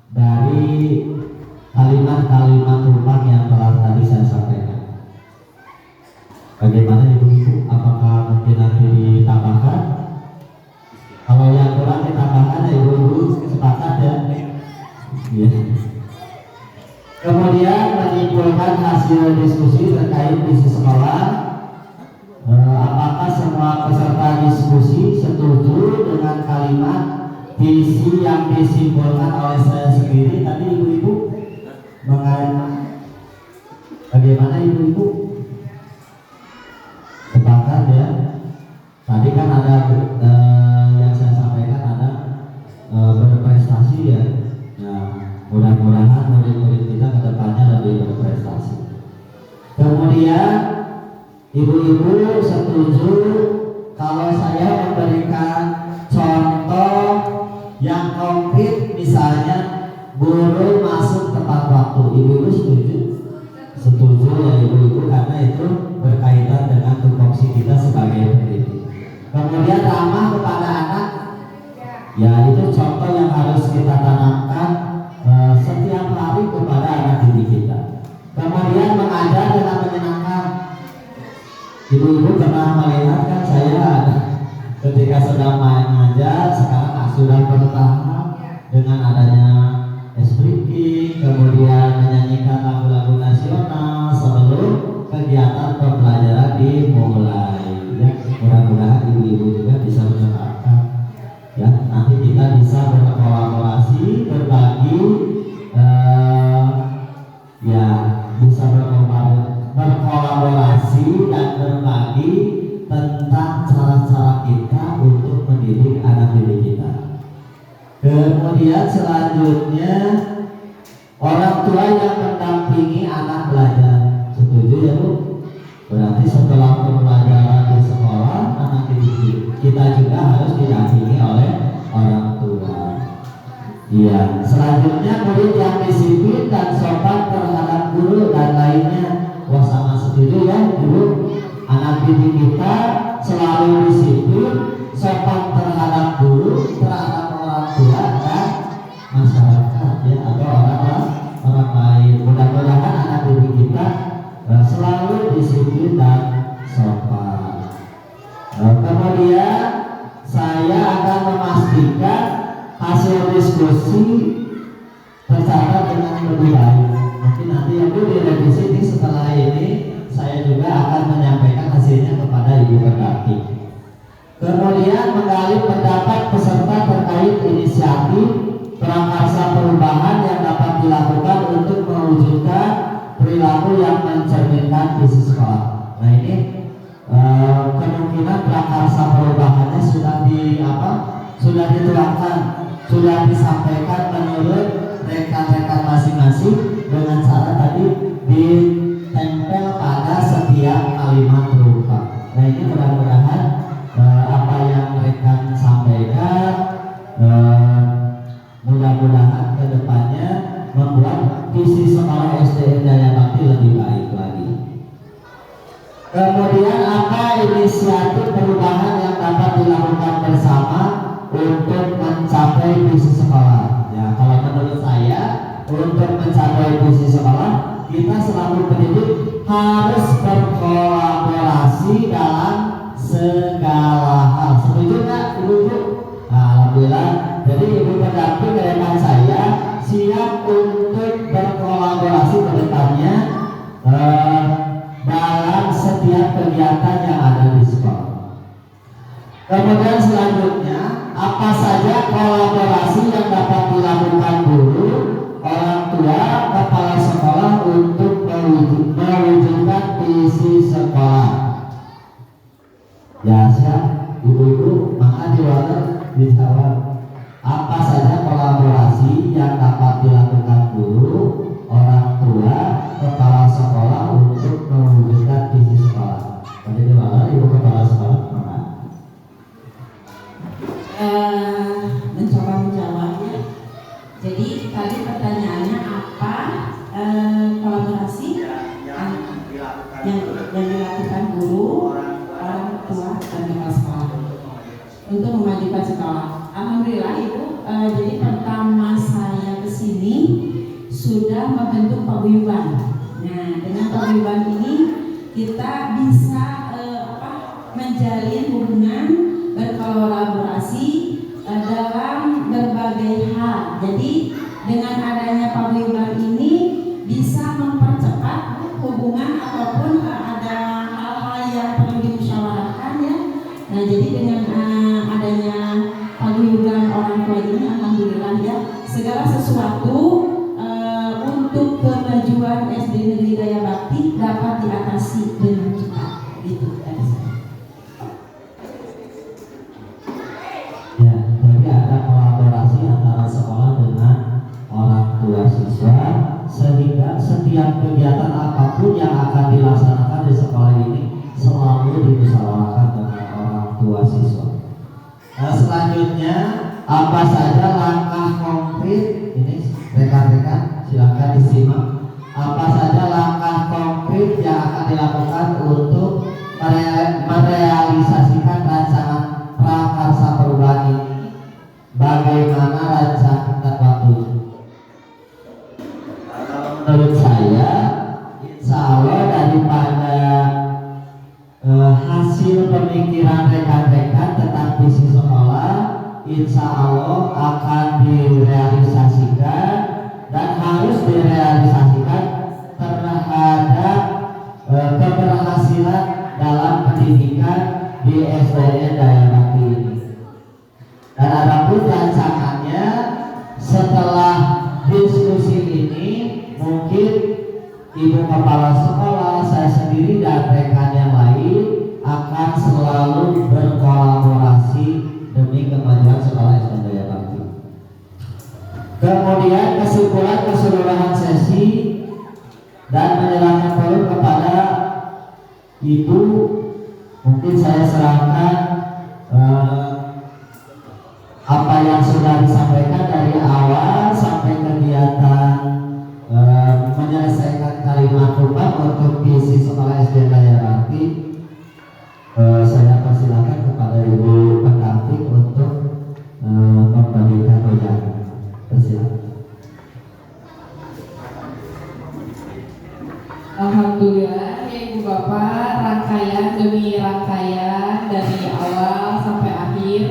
dari kalimat-kalimat rumah yang telah tadi saya sampaikan. Bagaimana ibu-ibu? Apakah mungkin nanti ditambahkan? Kalau yang kurang ditambahkan ya ibu-ibu sepakat ya. Ya. Kemudian menyimpulkan hasil diskusi terkait visi sekolah. Apakah semua peserta diskusi setuju dengan kalimat visi yang disimpulkan oleh saya sendiri tadi ibu-ibu? Bagaimana ibu-ibu? Sepakat ya? Tadi kan ada yang saya sampaikan ada berprestasi ya. Nah, mudah-mudahan murid-murid kita ke depannya lebih berprestasi. Kemudian ibu-ibu setuju kalau saya memberikan contoh yang konkret, misalnya guru masuk tepat waktu. Ibu-ibu setuju? Setuju ya ibu-ibu, karena itu berkaitan dengan tupoksi kita sebagai pendidik. Kemudian ramah kepada anak, ya itu contoh yang harus kita tanamkan kemudian menyanyikan lagu-lagu nasional sebelum kegiatan pembelajaran dimulai. Ya, mudah-mudahan ibu-ibu juga bisa menerapkan. Ya, nanti kita bisa berkolaborasi, berbagi, ya bisa berkolaborasi dan berbagi tentang cara-cara kita untuk mendidik anak didik kita. Kemudian selanjutnya orang tua yang mendampingi anak belajar. Setuju ya Bu? Berarti setelah pembelajaran di sekolah, anak didik kita juga harus didampingi oleh orang tua. Iya. Selanjutnya murid yang disiplin dan sopan terhadap guru dan lainnya. Wah, sama setuju ya Ibu. Anak didik kita selalu disiplin, sopan terhadap guru, terhadap orang tua dan masyarakat ya, atau orang lain. Mudah-mudahan anak didik kita selalu disiplin dan sopan. Kemudian saya akan memastikan hasil diskusi tercatat dengan lebih baik. Mungkin nanti Ibu direvisi setelah ini saya juga akan menyampaikan hasilnya kepada Ibu pendamping. Kemudian menggali pendapat peserta terkait inisiatif prakarsa perubahan yang dapat dilakukan untuk mewujudkan perilaku yang mencerminkan visi sekolah. Nah ini kemungkinan prakarsa perubahannya sudah dituangkan, sudah disampaikan menurut rekan-rekan masing-masing dengan cara tadi ditempel pada setiap kalimat perubahan. Nah ini mudah-mudahan apa yang rekan sampaikan mudah-mudahan kedepannya membuat visi sekolah SDN Daya Bakti lebih baik lagi. Kemudian apa inisiatif perubahan yang dapat dilakukan bersama untuk mencapai visi sekolah? Ya, kalau menurut saya untuk mencapai visi sekolah kita selaku pendidik harus berkolaborasi dalam segala hal. Setuju nggak Ibu? Nah, alhamdulillah. Jadi Ibu pendamping rekan saya siap untuk berkolaborasi ke depannya dalam setiap kegiatan yang ada di sekolah. Kemudian selanjutnya, apa saja kolaborasi yang dapat dilakukan guru, orang tua, kepala sekolah untuk mewujudkan visi sekolah? Ya, siap ibu-ibu, maka dijawab. Apa saja kolaborasi yang dapat dilakukan guru, orang tua, kepala sekolah untuk mewujudkan visi sekolah? Jadi dimana ibu kepala sekolah? Mencoba menjawabnya. Jadi tadi pertanyaannya apa kolaborasi yang dilakukan guru, orang tua, dan kepala sekolah untuk memajukan sekolah. Alhamdulillah Ibu. Jadi pertama saya kesini sudah membentuk paguyuban. Nah, dengan paguyuban ini kita bisa menjalin hubungan, berkolaborasi dalam berbagai hal. Jadi dengan adanya paguyuban ini bisa mempercepat hubungan ataupun ada hal-hal yang perlu dimusyawarahkan ya. Nah, jadi dengan adanya paguyuban orang tua ini, alhamdulillah ya, segala sesuatu untuk kemajuan SD Negeri Daya Bakti dapat diatasi dengan cepat. Gitu dari saya. Ya, jadi ada kolaborasi antara sekolah dengan orang tua siswa sehingga setiap kegiatan apapun yang akan dilaksanakan di sekolah ini selalu dimusyawarahkan dengan orang tua siswa. Nah, selanjutnya apa saja langkah konkret ini rekan-rekan silakan disimak. Apa saja langkah konkret yang akan dilakukan untuk merealisasikan rancangan prakarsa perubahan ini? Bagaimana rancangan dan waktunya? Menurut saya, insya Allah daripada hasil pemikiran rekan-rekan tentang visi sekolah, insya Allah akan direalisasikan dan harus direalisasikan direalisasikan terhadap keberhasilan dalam pendidikan di SDN Daya Bakti ini. Dan adapun rancangannya setelah diskusi ini, mungkin Ibu Kepala Sekolah, saya sendiri dan rekan yang lain akan selalu berkolaborasi demi kemajuan sekolah SDN Daya Bakti. Kemudian kesimpulan keseluruhan sesi dan menyerahkan poin kepada Ibu, mungkin saya serahkan apa yang sudah disampaikan dari awal sampai kegiatan menyelesaikan kalimat khutbah untuk visi sekolah SDN Daya Bakti. Saya persilakan kepada Ibu pendamping untuk memberikan wejangan. Persilakan. Alhamdulillah ya Ibu Bapak, rangkaian demi rangkaian dari awal sampai akhir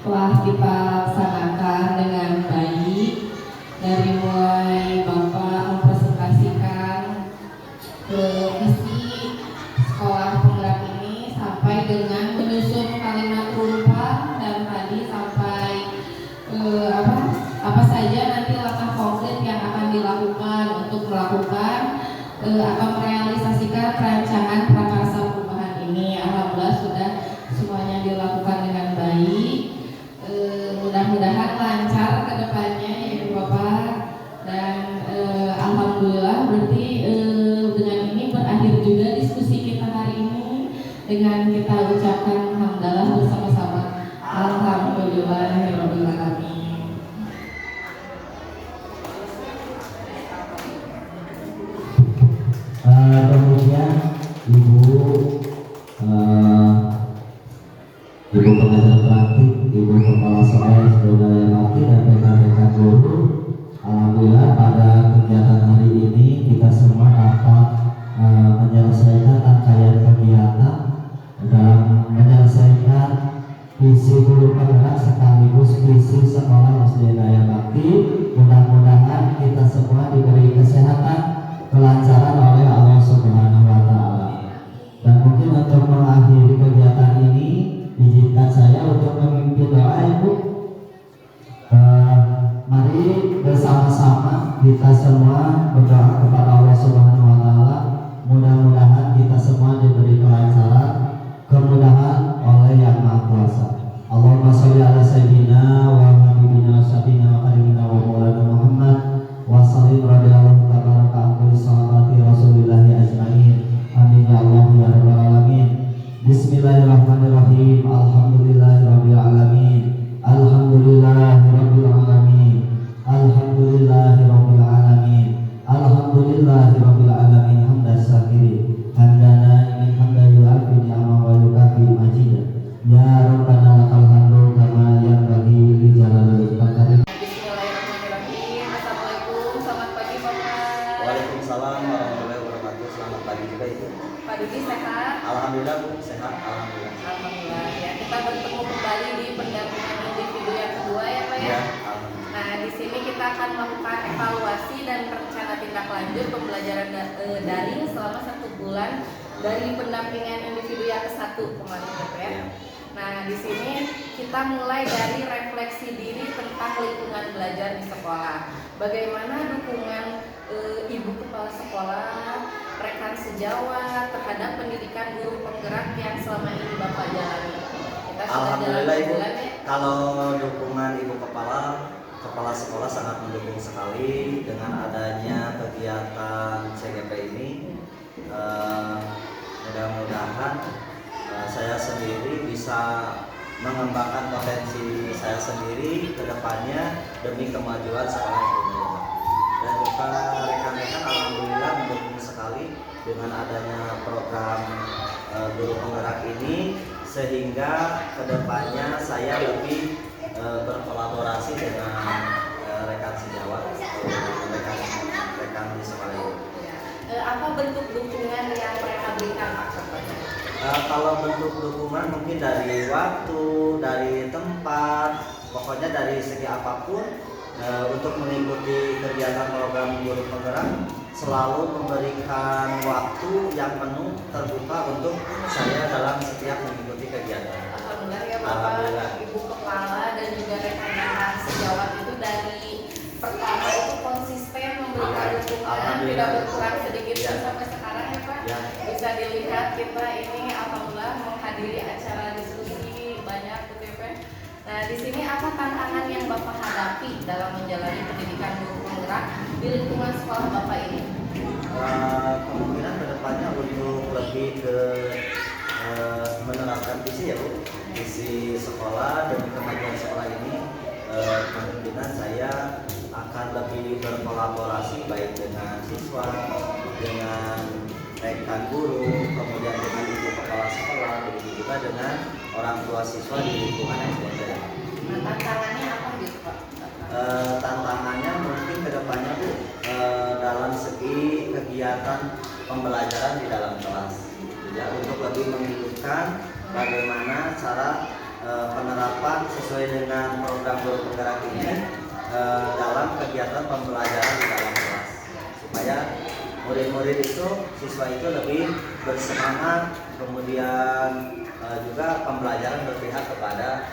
telah kita laksanakan dengan baik. Dari mulai Bapak mempresentasikan misi sekolah penggerak ini sampai dengan menyusun kalimat rumpah, dan tadi sampai apa saja nanti langkah konkret yang akan dilakukan untuk melakukan akan merealisasikan rancangan prakarsa perubahan ini. Alhamdulillah sudah semuanya dilakukan dengan baik. Mudah-mudahan lancar ke depannya ya Ibu Bapak, dan alhamdulillah berarti dengan ini berakhir juga diskusi kita hari ini dengan kita ucapkan hamdalah bersama-sama. Alhamdulillahirabbil alamin. Kemudian Ibu pengajar praktik, Ibu Kepala Sekolah SDN Daya Bakti dan rekan-rekan guru, alhamdulillah pada kegiatan hari ini kita semua dapat menyelesaikan rangkaian kegiatan dalam menyelesaikan visi guru penggerak sekaligus visi sekolah SDN Daya Bakti. Mudah-mudahan kita semua diberi kesehatan, kelancaran oleh Allah Subhanahu wa Ta'ala. Dan mungkin untuk mengakhiri kegiatan ini, izinkan saya untuk memimpin doa Ibu. Mari bersama-sama kita semua berdoa kepada Allah Subhanahu wa Ta'ala. Mudah-mudahan kita semua diberi kelancaran, kemudahan oleh Yang Maha Kuasa. Allahumma sholli ala sayyidina wa habibina syafina wa karimina wa maulana Muhammad wa sallim radhiyallahu tabaraka an kulli sahabati rasulillahi ajmain. Amin ya Allah ya rabbal alamin. Bismillahirrahmanirrahim. Alhamdulillahirabbil alamin. Alhamdulillahirabbil alamin. Alhamdulillahirabbil alamin. Alhamdulillahirabbil alamin. Hamdan syakirin. Hamdana min hamdalillah bi ni'ama wa yukafi majidah. Ya Rabbana lakal hamdu kama yanbaghi li jalali wajhika. Bismillahirrahmanirrahim. Assalamualaikum, selamat pagi Bapak. Waalaikumsalam warahmatullahi wabarakatuh. Selamat pagi juga Ibu. Pak Dudi sehat? Alhamdulillah Bu, sehat. Alhamdulillah. Alhamdulillah ya. Kita bertemu kembali di pendampingan individu yang kedua ya Pak ya. Ya, alhamdulillah. Nah di sini kita akan melakukan evaluasi dan rencana tindak lanjut pembelajaran daring selama 1 bulan dari pendampingan individu yang ke-1 kemarin ya Pak ya. Nah di sini kita mulai dari refleksi diri tentang lingkungan belajar di sekolah. Bagaimana dukungan Ibu Kepala Sekolah, rekan sejawat terhadap pendidikan guru penggerak yang selama ini Bapak jalani. Kita sudah Alhamdulillah Ibu. jalan ya. Kalau dukungan Ibu Kepala Sekolah sangat mendukung sekali dengan adanya kegiatan CGP ini. Mudah-mudahan saya sendiri bisa mengembangkan potensi saya sendiri ke depannya demi kemajuan sekolah SDN. Dan juga rekan-rekan alhamdulillah mendukung sekali dengan adanya program guru penggerak ini, sehingga ke depannya saya lebih berkolaborasi dengan rekan sejawat atau rekan di sekolah ini. Apa bentuk dukungan yang mereka berikan Pak contohnya? Kalau bentuk dukungan mungkin dari waktu, dari tempat, pokoknya dari segi apapun untuk mengikuti kegiatan program guru penggerak selalu memberikan waktu yang penuh terbuka untuk saya dalam setiap mengikuti kegiatan. Alhamdulillah ya Bapak, Alhamdulillah. Ibu Kepala dan juga rekan-rekan sejawat itu dari pertama itu konsisten memberikan dukungan, Alhamdulillah. tidak berkurang sedikit Ya. pun sampai sekarang ya Pak. Ya. Bisa dilihat kita ini alhamdulillah menghadiri acara diskusi banyak gitu ya Pak. Nah di sini apa tantangan yang Bapak hadapi dalam menjalani pendidikan guru penggerak di lingkungan sekolah Bapak ini? Kemungkinan kedepannya untuk lebih ke menerapkan visi ya Bu, visi sekolah demi kemajuan sekolah ini. Kemungkinan saya akan lebih berkolaborasi baik dengan siswa, dengan rekan guru, kemudian dengan ibu kepala sekolah, begitu juga dengan orang tua siswa di lingkungan SDN. Nah tantangannya apa gitu Pak? Tantangannya mungkin kedepannya Bu, dalam segi kegiatan pembelajaran di dalam kelas, ya, untuk lebih menghidupkan bagaimana cara penerapan sesuai dengan program guru penggerak ini dalam kegiatan pembelajaran di dalam kelas, supaya murid-murid itu, siswa itu lebih bersemangat, kemudian juga pembelajaran berpihak kepada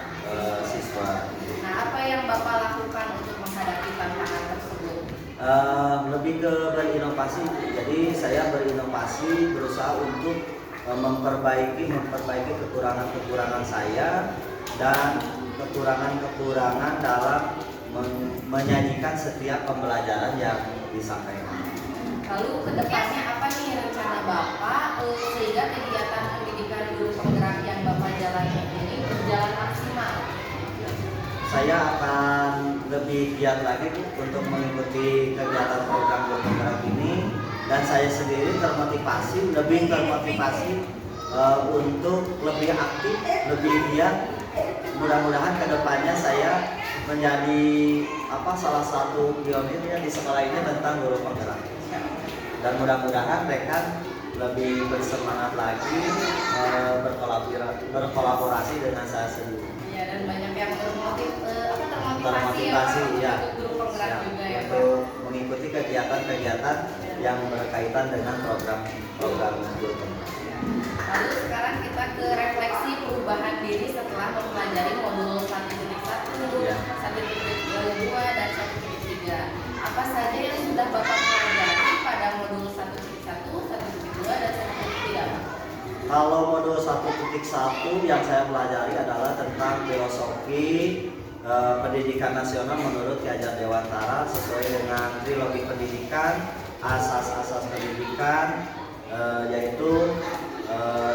siswa. Nah apa yang Bapak lakukan untuk menghadapi tantangan tersebut? Lebih ke berinovasi, jadi saya berinovasi, berusaha untuk memperbaiki kekurangan saya dan kekurangan dalam menyajikan setiap pembelajaran yang disampaikan. Lalu kedepannya apa nih rencana Bapak sehingga kegiatan pendidikan guru penggerak yang Bapak jalani ini berjalan maksimal? Saya akan lebih giat lagi Bu, untuk mengikuti kegiatan program guru penggerak ini, dan saya sendiri lebih termotivasi untuk lebih aktif, lebih giat. Mudah-mudahan kedepannya saya menjadi salah satu pionirnya di sekolah ini tentang guru penggerak. Dan mudah-mudahan rekan lebih bersemangat lagi berkolaborasi dengan saya sendiri. Ya dan banyak yang termotivasi Ya, untuk guru penggerak ya, juga ya Pak. untuk mengikuti kegiatan-kegiatan yang berkaitan dengan program guru penggerak. Lalu sekarang kita ke refleksi perubahan diri setelah mempelajari modul 1.1, Ya. 1.2 dan 1.3. Apa saja yang sudah Bapak pelajari pada modul 1.1, 1.2 dan 1.3? Kalau modul 1.1 yang saya pelajari adalah tentang filosofi pendidikan nasional menurut Ki Hajar Dewantara sesuai dengan trilogi pendidikan, asas-asas pendidikan, yaitu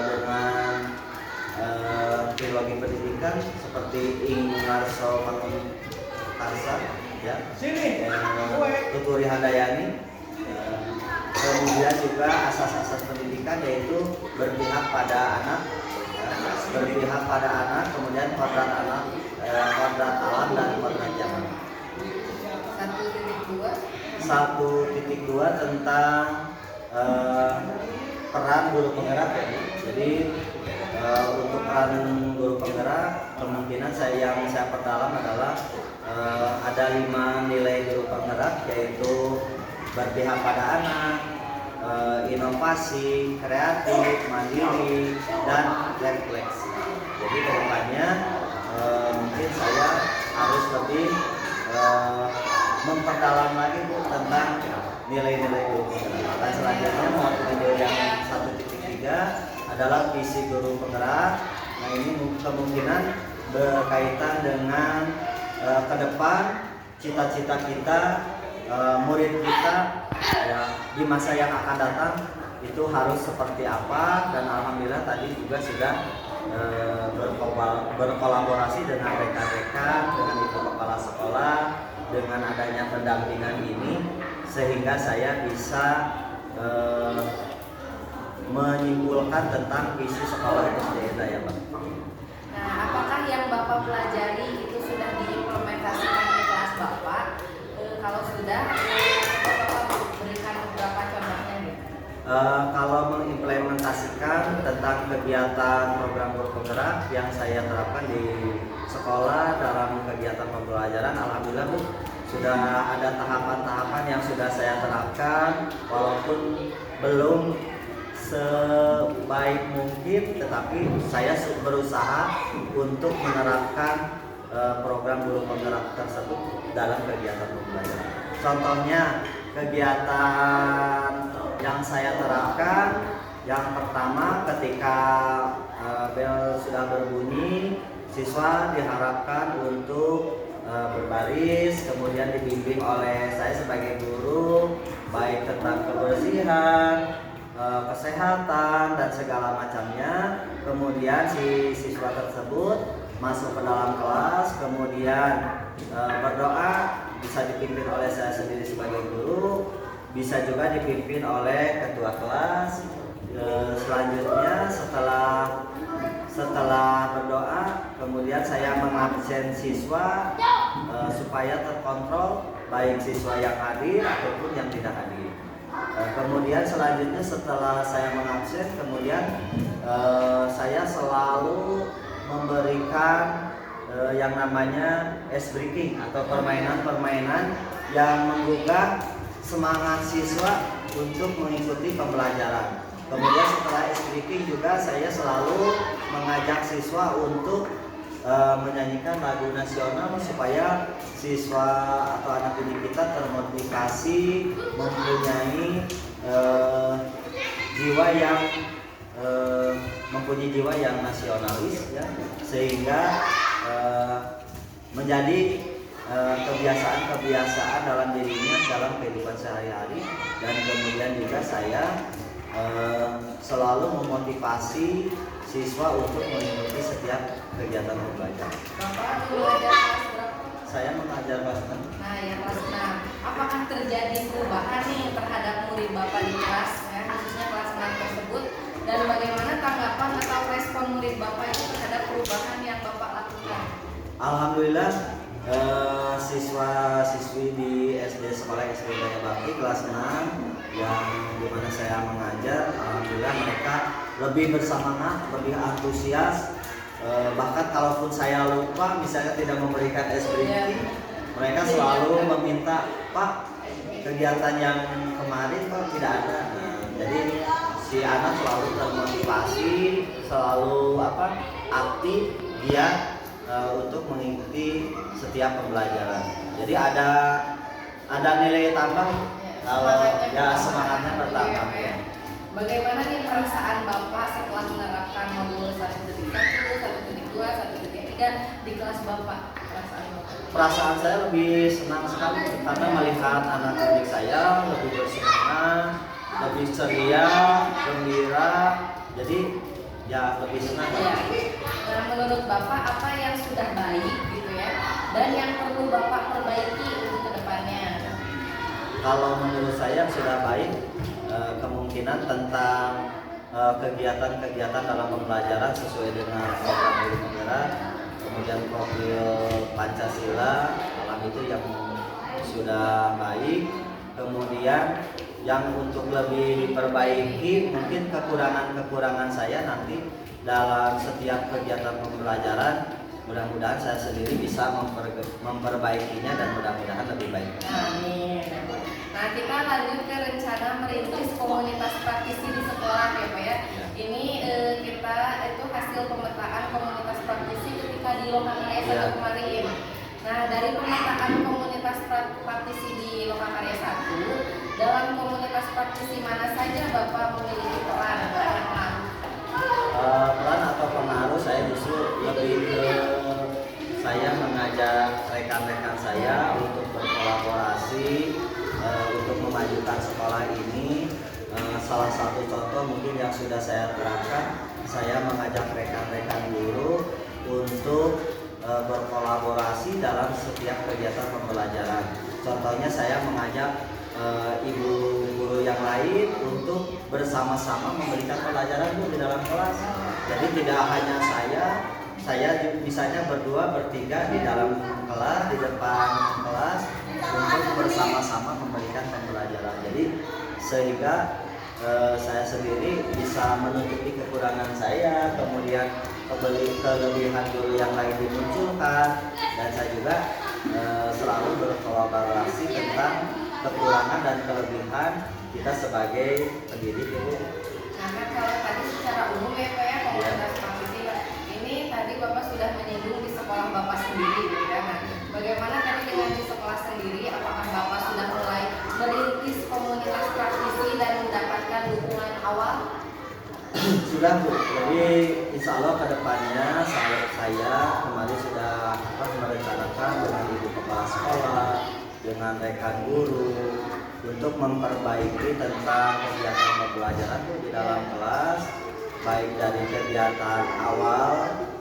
dengan trilogi pendidikan seperti Ingarso Karsa, ya, Tuturi Handayani. Kemudian juga asas-asas pendidikan yaitu berpihak pada anak, kemudian kodrat alam dan kodrat zaman. 1.2 1.2 tentang peran guru penggerak ya. Jadi untuk peran guru penggerak kemungkinan yang saya perdalam adalah ada 5 nilai guru penggerak, yaitu berpihak pada anak, inovasi, kreatif, mandiri, dan refleksi. Jadi kedepannya mungkin saya harus lebih memperdalam lagi Bu tentang nilai-nilai guru penggerak. Dan selanjutnya modul yang 1.3 adalah visi guru penggerak. Nah ini kemungkinan berkaitan dengan ke depan cita-cita kita, murid kita ya, di masa yang akan datang itu harus seperti apa. Dan alhamdulillah tadi juga sudah berkolaborasi dengan rekan-rekan, dengan ibu kepala sekolah, dengan adanya pendampingan ini sehingga saya bisa menyimpulkan tentang visi sekolah SDN ya Pak. Nah, apakah yang Bapak pelajari itu sudah diimplementasikan di kelas Bapak? Kalau sudah, Bapak berikan beberapa contohnya gitu. Kalau mengimplementasikan tentang kegiatan program guru penggerak yang saya terapkan di sekolah dalam kegiatan pembelajaran, alhamdulillah Bu, sudah ada tahapan-tahapan yang sudah saya terapkan, walaupun belum sebaik mungkin, tetapi saya berusaha untuk menerapkan program guru penggerak tersebut dalam kegiatan pembelajaran. Contohnya kegiatan yang saya terapkan, yang pertama ketika bel sudah berbunyi, siswa diharapkan untuk berbaris, kemudian dibimbing oleh saya sebagai guru, baik tentang kebersihan, kesehatan, dan segala macamnya. Kemudian si siswa tersebut masuk ke dalam kelas, kemudian berdoa, bisa dipimpin oleh saya sendiri sebagai guru, bisa juga dipimpin oleh ketua kelas. Selanjutnya setelah berdoa, kemudian saya mengabsen siswa supaya terkontrol, baik siswa yang hadir ataupun yang tidak hadir. Kemudian selanjutnya setelah saya mengabsen, kemudian saya selalu memberikan yang namanya ice breaking atau permainan-permainan yang menggugah semangat siswa untuk mengikuti pembelajaran. Kemudian setelah ice breaking juga saya selalu mengajak siswa untuk menyanyikan lagu nasional supaya siswa atau anak didik kita termotivasi, mempunyai jiwa yang nasionalis, ya, sehingga menjadi kebiasaan dalam dirinya dalam kehidupan sehari-hari. Dan kemudian juga saya selalu memotivasi siswa untuk mengikuti setiap kegiatan pembelajaran. Bapak dulu aja kelas berapa? Saya mengajar kelas 6. Nah, ya kelas 6. Apakah terjadi perubahan nih terhadap murid Bapak di kelas, ya, khususnya kelas 6 tersebut? Dan bagaimana tanggapan atau respon murid Bapak itu terhadap perubahan yang Bapak lakukan? Alhamdulillah, siswa-siswi di Sekolah SD Daya Bakti kelas 6 yang dimana saya mengajar, alhamdulillah mereka lebih bersemangat, lebih antusias. Bahkan kalaupun saya lupa, misalnya tidak memberikan breaking, mereka selalu meminta, Pak, kegiatan yang kemarin Pak tidak ada. Nah, jadi si anak selalu termotivasi, selalu aktif dia untuk mengikuti setiap pembelajaran. Jadi ada nilai tambah, kalau ya semangatnya bertambah. Ya. Bagaimana nih perasaan Bapak setelah menerapkan modul 1.1, 1.2, 1.3 di kelas Bapak? Perasaan saya lebih senang sekali karena melihat anak didik saya lebih bersemangat, lebih ceria, gembira. Jadi ya lebih senang. Ya. Nah, menurut Bapak apa yang sudah baik gitu ya, dan yang perlu Bapak perbaiki untuk kedepannya? Kalau menurut saya sudah baik, kemungkinan tentang kegiatan-kegiatan dalam pembelajaran sesuai dengan program guru penggerak, kemudian profil Pancasila, alam itu yang sudah baik. Kemudian yang untuk lebih diperbaiki, mungkin kekurangan-kekurangan saya nanti dalam setiap kegiatan pembelajaran, mudah-mudahan saya sendiri bisa memperbaikinya dan mudah-mudahan lebih baik. Amin. Nah, kita lanjut ke rencana merintis komunitas praktisi di sekolah ya Pak ya. Ini kita itu hasil pemetaan komunitas praktisi ketika di Lokakarya 1 kemarin. Nah, dari pemetaan komunitas praktisi di Lokakarya 1, dalam komunitas praktisi mana saja Bapak memiliki peran atau pengaruh? Peran atau pengaruh saya justru lebih ke saya mengajak rekan-rekan saya untuk berkolaborasi untuk memajukan sekolah ini. Salah satu contoh mungkin yang sudah saya terapkan, saya mengajak rekan-rekan guru untuk berkolaborasi dalam setiap kegiatan pembelajaran. Contohnya saya mengajak ibu guru yang lain untuk bersama-sama memberikan pelajaran di dalam kelas. Jadi tidak hanya saya misalnya berdua, bertiga di dalam kelas, di depan kelas untuk bersama-sama memberikan pembelajaran. Jadi sehingga saya sendiri bisa menutupi kekurangan saya, kemudian kelebihan guru yang lain dimunculkan, dan saya juga selalu berkolaborasi tentang kekurangan dan kelebihan kita sebagai pendidik, Ibu. Nah kan kalau tadi secara umum ya Pak ya, komunitas praktisi ini tadi Bapak sudah menyinggung di sekolah Bapak sendiri gitu ya. Nah, bagaimana tadi dengan di sekolah sendiri, apakah Bapak sudah mulai merintis komunitas praktisi dan mendapatkan dukungan awal? Sudah, Bu. Jadi insya Allah kedepannya saya kemarin sudah merencanakan dengan ibu kepala sekolah, dengan rekan guru untuk memperbaiki tentang kegiatan pembelajaran Bu di dalam kelas, baik dari kegiatan awal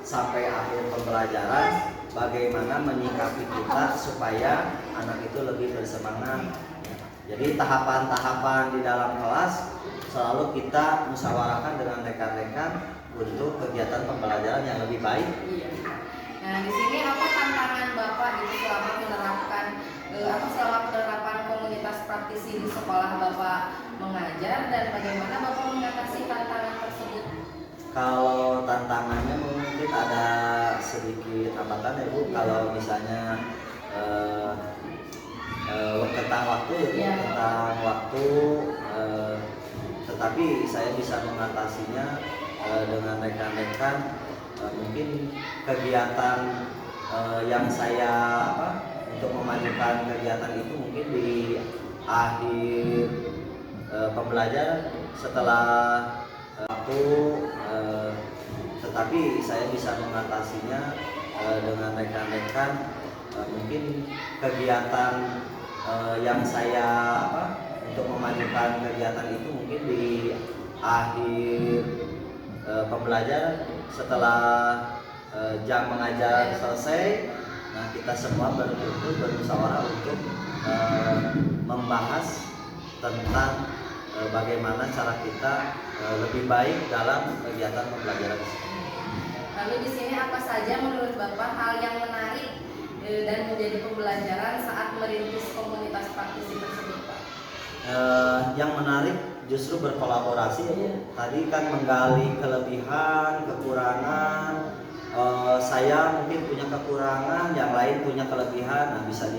sampai akhir pembelajaran, bagaimana menyikapi kita supaya anak itu lebih bersemangat. Jadi tahapan-tahapan di dalam kelas selalu kita musyawarahkan dengan rekan-rekan untuk kegiatan pembelajaran yang lebih baik. Iya. Nah di sini apa tantangan Bapak gitu selama menerapkan selama penerapan komunitas praktisi di sekolah Bapak mengajar, dan bagaimana Bapak mengatasi tantangan tersebut? Kalau tantangannya mungkin ada sedikit hambatan ya Bu. Kalau misalnya tentang waktu ya, Bu, tentang waktu. Tetapi saya bisa mengatasinya dengan rekan-rekan, mungkin kegiatan yang saya untuk memajukan kegiatan itu mungkin di akhir pembelajaran setelah waktu, tetapi saya bisa mengatasinya dengan rekan-rekan, mungkin kegiatan yang saya untuk memajukan kegiatan itu mungkin di akhir pembelajaran setelah jam mengajar selesai. Nah, kita semua berkumpul bermusyawarah untuk membahas tentang bagaimana cara kita lebih baik dalam kegiatan pembelajaran. Lalu di sini apa saja menurut Bapak hal yang menarik dan menjadi pembelajaran saat merintis komunitas praktisi tersebut, Pak? Yang menarik justru berkolaborasi ya, Bu. Tadi kan menggali kelebihan, kekurangan. Saya mungkin punya kekurangan, yang lain punya kelebihan. Nah, bisa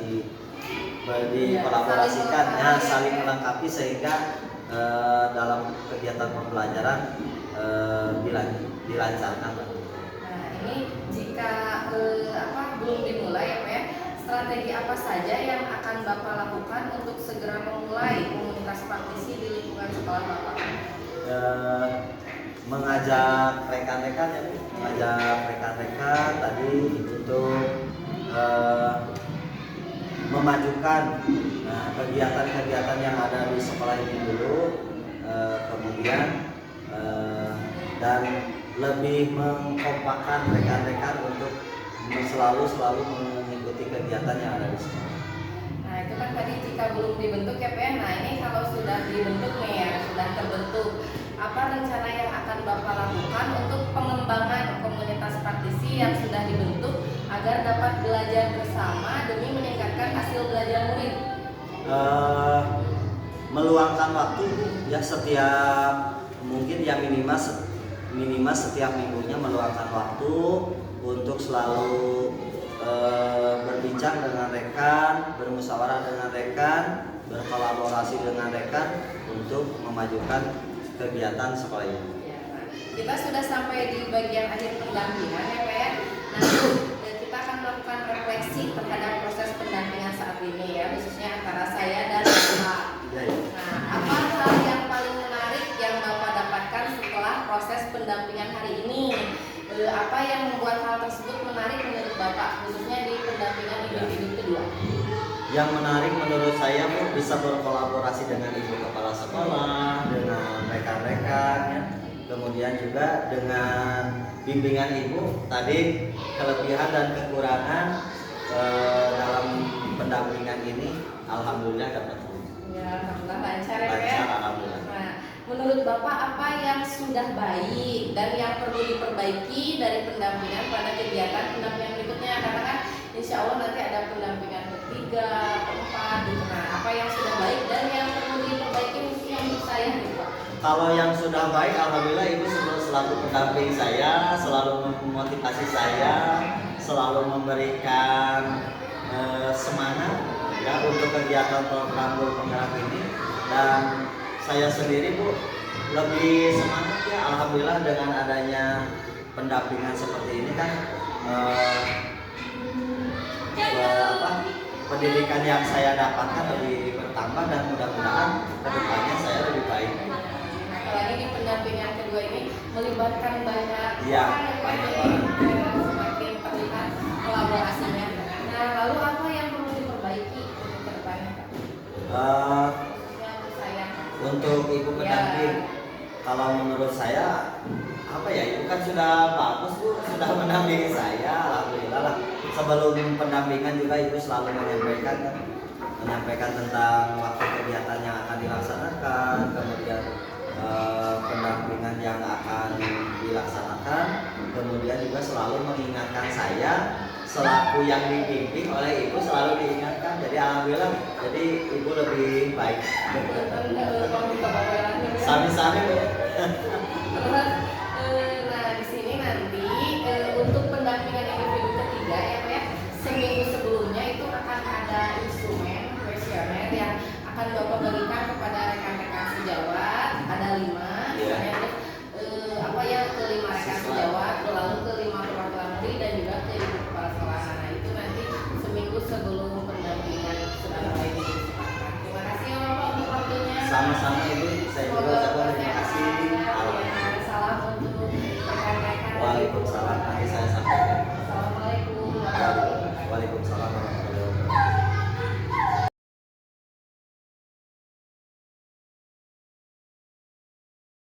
dikolaborasikan, ya, saling melengkapi sehingga dalam kegiatan pembelajaran dilancarkan. Nah, ini jika belum dimulai ya Pak ya, strategi apa saja yang akan Bapak lakukan untuk segera memulai komunitas praktisi di lingkungan sekolah Bapak? Mengajak rekan-rekan ya, mengajak rekan-rekan tadi untuk memajukan kegiatan-kegiatan yang ada di sekolah ini dulu, kemudian dan lebih mengkompakkan rekan-rekan untuk selalu mengikuti kegiatan yang ada di sekolah. Nah itu kan tadi jika belum dibentuk ya Pak. Nah ini kalau sudah dibentuk nih ya, sudah terbentuk, apa rencana yang akan Bapak lakukan untuk pengembangan komunitas praktisi yang sudah dibentuk agar dapat belajar bersama demi meningkatkan hasil belajar murid? Meluangkan waktu ya, setiap mungkin ya minimal setiap minggunya meluangkan waktu untuk selalu berbincang dengan rekan, bermusyawarah dengan rekan, berkolaborasi dengan rekan untuk memajukan kegiatan sekolah ini. Ya, nah, kita sudah sampai di bagian akhir pendampingan ya Pak ya. Nah, kita akan melakukan refleksi terhadap proses pendampingan saat ini ya, khususnya antara saya dan Bapak. Nah, apa hal yang paling menarik yang Bapak dapatkan setelah proses pendampingan hari ini? Apa yang membuat hal tersebut menarik menurut Bapak, khususnya di pendampingan individu kedua? Yang menarik menurut saya Bu, bisa berkolaborasi dengan ibu kepala sekolah, dengan rekan-rekan ya. Kemudian juga dengan bimbingan ibu tadi, kelebihan dan kekurangan dalam pendampingan ini alhamdulillah dapat. Ya, alhamdulillah lancar ya. Lancar, alhamdulillah. Nah, menurut Bapak apa yang sudah baik dan yang perlu diperbaiki dari pendampingan pada kegiatan pendampingan berikutnya? Karena kan insya Allah nanti ada pendampingan ketiga, keempat gitu. Nah, apa yang sudah baik dan yang perlu diperbaiki mungkin untuk saya gitu Pak? Kalau yang sudah baik, alhamdulillah ibu selalu pendamping saya, selalu memotivasi saya, selalu memberikan semangat ya untuk kegiatan program guru penggerak ini, dan saya sendiri Bu lebih semangat ya, alhamdulillah dengan adanya pendampingan seperti ini kan pendidikan yang saya dapatkan lebih bertambah dan mudah-mudahan kedepannya saya lebih baik. Apalagi di pendampingan kedua ini melibatkan banyak Iya, orang yang banyak semakin terlihat kolaborasinya. Nah, lalu apa yang perlu diperbaiki untuk kedepannya? Yang saya Untuk ibu pendamping, kalau menurut saya apa ya, ibu kan sudah bagus Bu, sudah mendampingi saya, alhamdulillah lah. Sebelum pendampingan juga ibu selalu menyampaikan tentang waktu kegiatan yang akan dilaksanakan, kemudian pendampingan yang akan dilaksanakan, kemudian juga selalu mengingatkan saya selaku yang dibimbing oleh ibu, selalu diingatkan. Jadi alhamdulillah, jadi ibu lebih baik. Sami-sami Bu. Nah, di sini nanti untuk pendampingan individu ketiga ya Pak ya, seminggu sebelumnya itu akan ada instrumen kuesioner yang akan Bapak bagikan kepada rekan-rekan sejawat, ada 5 misalnya apa ya, ke 5 rekan sejawat, lalu ke 5 perwakilan menteri dan juga ke ibu kepala sekolah. Nah, itu nanti seminggu sebelum pendampingan sudah mulai dilaksanakan. Terima kasih ya Bapak untuk waktunya. Sama-sama Ibu, saya juga ucapkan terima kasih. Salam untuk rekan-rekan. Waalaikumsalam, nanti saya sampaikan.